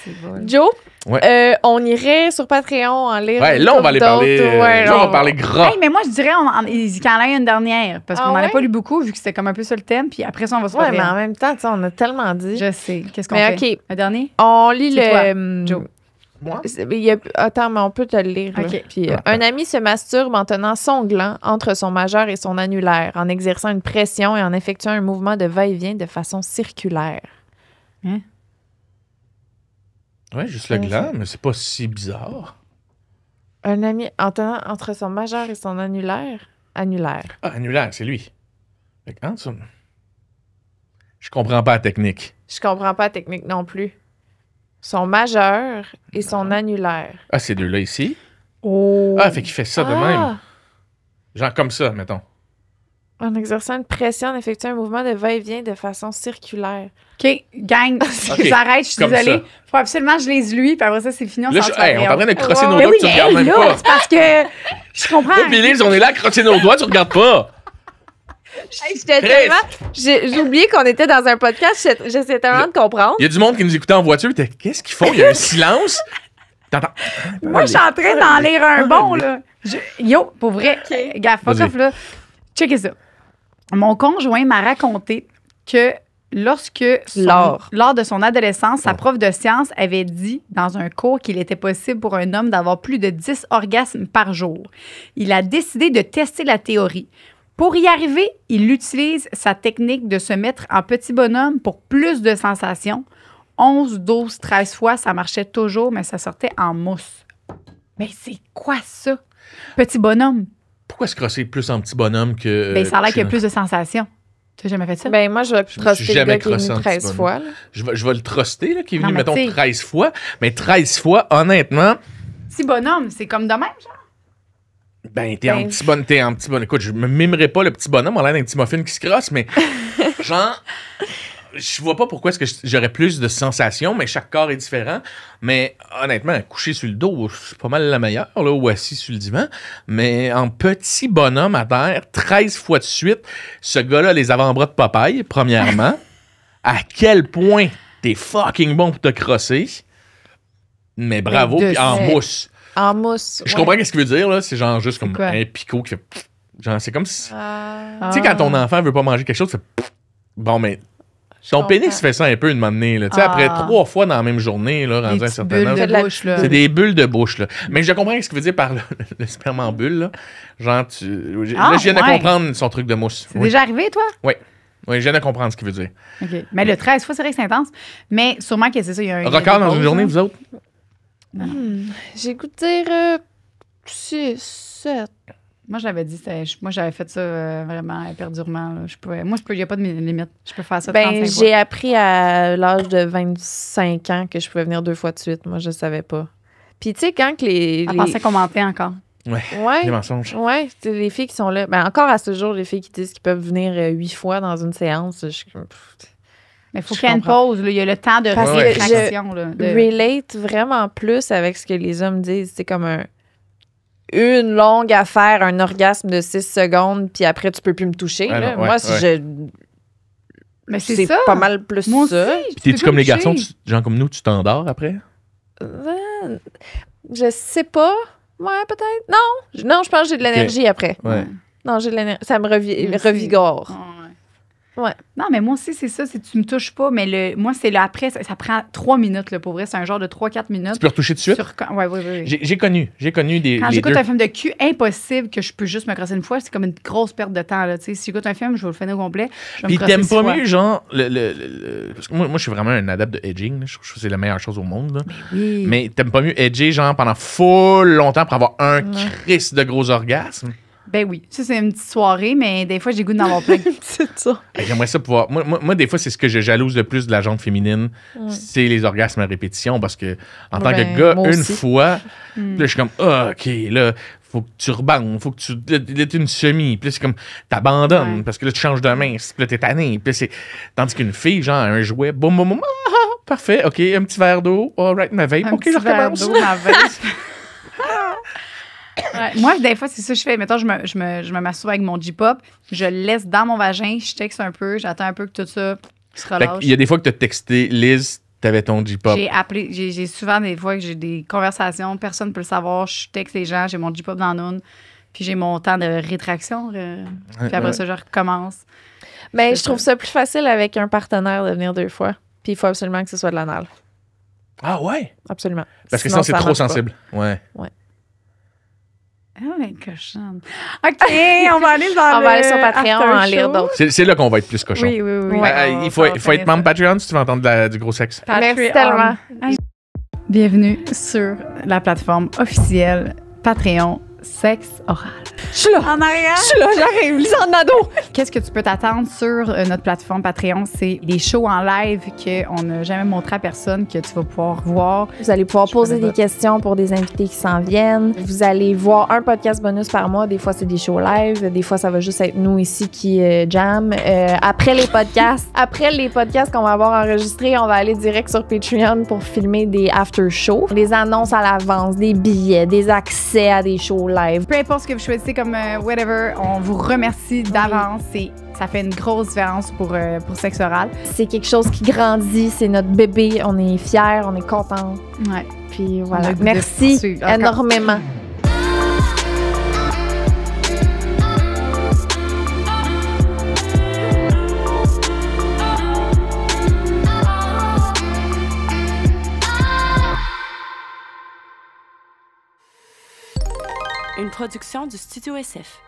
C'est bon. Joe, Ouais. on irait sur Patreon en lire. Ouais, une là, on couple va aller parler. d'autres. Ouais, Là, on va non. parler gras. Hey, mais moi, je dirais qu'il en ait une dernière. Parce qu'on Ah n'en a ouais? pas lu beaucoup, vu que c'était comme un peu ça le thème. Puis après ça, on va se Ouais, faire. mais en même temps, tu sais, on a tellement dit. Je sais. Qu'est-ce qu'on Mais fait? OK, Un dernier? on lit C'est toi, le. Joe. Moi? Attends, mais on peut te le lire. là. OK. Puis, un ami se masturbe en tenant son gland entre son majeur et son annulaire, en exerçant une pression et en effectuant un mouvement de va-et-vient de façon circulaire. Ouais, juste le gland, mais c'est pas si bizarre. Un ami en tenant entre son majeur et son annulaire? Annulaire. Ah, annulaire, c'est lui. Fait que, hein, ça... Je comprends pas la technique. Je comprends pas la technique non plus. Son majeur et son annulaire. Ah, ces deux-là ici. Oh. Ah, fait qu'il fait ça de même. Genre comme ça, mettons. En exerçant une pression, en effectuant un mouvement de va-et-vient de façon circulaire. OK, gang, j'arrête, je suis Comme désolée. ça. Faut absolument que je lise lui, puis après ça, c'est fini. On Là, s'en hey, on est en train de crosser Ouais, nos Mais doigts, oui, tu mais regardes même là, pas. c'est parce que je comprends. Moi, puis Liz, on est là à crosser nos doigts, tu regardes pas. J'étais tellement... J'ai oublié qu'on était dans un podcast. J'essaie tellement de comprendre. Il y a du monde qui nous écoutait en voiture. T'es, qu'est-ce qu'ils font? Il y a un silence. T'entends? Moi, je suis en train d'en lire un bon, là. Yo, pour vrai, gars, fuck Vas-y. off, là. Checkez ça. Mon conjoint m'a raconté que lors de son adolescence, sa prof de sciences avait dit dans un cours qu'il était possible pour un homme d'avoir plus de 10 orgasmes par jour. Il a décidé de tester la théorie. Pour y arriver, il utilise sa technique de se mettre en petit bonhomme pour plus de sensations. 11, 12, 13 fois, ça marchait toujours, mais ça sortait en mousse. Mais c'est quoi ça? Petit bonhomme. Pourquoi se crosser plus en petit bonhomme que. Ben, ça a l'air qu'il y a plus de sensations. Tu n'as jamais fait ça? Ben, moi, je vais me suis truster le jamais gars qui est crossé venu en 13 petit fois. là. Je vais le truster, là, qui est Non, venu, mais mettons, t'sais- 13 fois. Mais 13 fois, honnêtement, Petit bonhomme, c'est comme de même, genre? ben, t'es en petit bonhomme. Écoute, je me mimerai pas le petit bonhomme, on a l'air d'un petit muffin qui se crosse, mais genre, je vois pas pourquoi est-ce que j'aurais plus de sensations, mais chaque corps est différent. Mais honnêtement, coucher sur le dos, c'est pas mal la meilleure, là, ou assis sur le divan. Mais en petit bonhomme à terre, 13 fois de suite, ce gars-là a les avant-bras de Popeye, premièrement. À quel point t'es fucking bon pour te crosser. Mais bravo, de puis en suite. mousse. En mousse. Je comprends ce qu'il veut dire, là. C'est genre juste comme quoi? un picot qui fait. Genre, c'est comme si. Ah. Tu sais, quand ton enfant veut pas manger quelque chose, tu fais. Bon, mais. Ton comprends. pénis fait ça un peu une moment là. Tu sais, après 3 fois dans la même journée, là, rendu à un Des certain bulles âge. de de la- bouche, là. C'est des bulles de bouche, là. Mais je comprends ce qu'il veut dire par le sperme en bulle, là. Genre, Ah, là, je viens de ouais. comprendre son truc de mousse. C'est Oui. déjà arrivé, toi? Oui, je viens de comprendre ce qu'il veut dire. OK. Mais le 13 fois, c'est vrai que c'est intense. Mais sûrement que c'est ça, il y a un... Record dans une journée, vous autres? J'ai goût de dire 6, 7. Moi, j'avais dit, moi, j'avais fait ça vraiment éperdument. Là. Il n'y a pas de limite. Je peux faire ça 35 Ben, fois. j'ai appris à l'âge de 25 ans que je pouvais venir 2 fois de suite. Moi, je savais pas. Puis, tu sais, quand que les. Elle pensait qu'on mentait encore. Ouais. Ouais. Des mensonges. Ouais, c'est les filles qui sont là. Ben, encore à ce jour, les filles qui disent qu'ils peuvent venir 8 fois dans une séance. Je suis comme, Mais il faut Je qu'il y ait une comprends. pause. Là. Il y a le temps de Parce que rétraction. Là, de... relate vraiment plus avec ce que les hommes disent. C'est comme une longue affaire, un orgasme de 6 secondes, puis après, tu peux plus me toucher. Ah là. non, ouais, Moi, si ouais. Mais c'est c'est ça. pas mal plus Moi ça. aussi. Puis t'es-tu peux comme pas les garçons, toucher. gens comme nous, tu t'endors après? Je sais pas. Ouais, peut-être. Non, je pense que j'ai de l'énergie après. Ouais. Non, j'ai de l'énergie. Ça me Aussi. revigore. Ouais. Non, mais moi aussi, c'est ça. C'est tu me touches pas, mais moi, c'est le après. Ça prend 3 minutes, là, pour vrai. C'est un genre de 3-4 minutes. Tu peux retoucher tout de suite? Oui. J'ai connu des. Quand les j'écoute deux. un film de cul, impossible que je peux juste me crosser une fois. C'est comme une grosse perte de temps. Là. Si j'écoute un film, je vais le finir au complet. Je vais Puis me crosser t'aimes 6 pas fois. mieux, genre, parce que moi, je suis vraiment un adepte de edging. Là. Je trouve que c'est la meilleure chose au monde. Là. Oui. Mais t'aimes pas mieux edger, genre, pendant full longtemps pour avoir un crisse de gros orgasme? Ben oui. Ça, c'est une petite soirée, mais des fois, j'ai goût d'en avoir plein. C'est ça. J'aimerais ça pouvoir. Moi, des fois, c'est ce que je jalouse le plus de la gente féminine, c'est les orgasmes à répétition. Parce que, en tant que gars, moi une aussi. fois, là, je suis comme, ah, OK, là, faut que tu rebandes, faut que tu. Là, t'es une semi. Puis là, c'est comme, t'abandonnes, Ouais. parce que là, tu changes de main. Puis là, t'es tanné. Puis là, c'est. Tandis qu'une fille, genre, un jouet, boum, boum, boum, parfait, OK, un petit verre d'eau, all right, ma vape, Un OK, petit je verre recommence. d'eau, ma vape. Ouais, moi, des fois, c'est ça que je fais. Mettons, je me masturbe avec mon J-pop, je le laisse dans mon vagin, je texte un peu, j'attends un peu que tout ça se Fait relâche. qu'il y a des fois que t'as texté, Liz, t'avais ton J-pop. J'ai appelé, j'ai souvent des fois que j'ai des conversations, personne ne peut le savoir, je texte les gens, j'ai mon J-pop dans l'une, puis j'ai mon temps de rétraction, puis après ça, je recommence. Mais C'est je trouve ça plus facile avec un partenaire de venir 2 fois. Puis il faut absolument que ce soit de l'anal. Ah ouais? Absolument. Parce que sinon, c'est ça trop marche pas. sensible. Ouais. Ah, mais cochonne. OK, on va aller dans On va aller sur Patreon en after lire show. d'autres. C'est là qu'on va être plus cochon. Oui. Il faut être membre Patreon si tu veux entendre du gros sexe. Merci tellement. Bienvenue sur la plateforme officielle Patreon Sexe Oral. Je suis là. En arrière. Je suis là, j'arrive. Lisande Nadeau. Qu'est-ce que tu peux t'attendre sur notre plateforme Patreon? C'est des shows en live qu'on n'a jamais montré à personne, que tu vas pouvoir voir. Vous allez pouvoir poser connais des pas. questions pour des invités qui s'en viennent. Vous allez voir un podcast bonus par mois. Des fois, c'est des shows live. Des fois, ça va juste être nous ici qui jam. Après les podcasts qu'on va avoir enregistrés, on va aller direct sur Patreon pour filmer des after shows, des annonces à l'avance, des billets, des accès à des shows live. Peu importe ce que vous choisissez comme whatever, on vous remercie d'avance. Ça fait une grosse différence pour Sexe Oral. C'est quelque chose qui grandit. C'est notre bébé. On est fiers, on est contents. Ouais. Puis On a voilà. le goût de Merci poursuivre. Encore. énormément. Une production du Studio SF.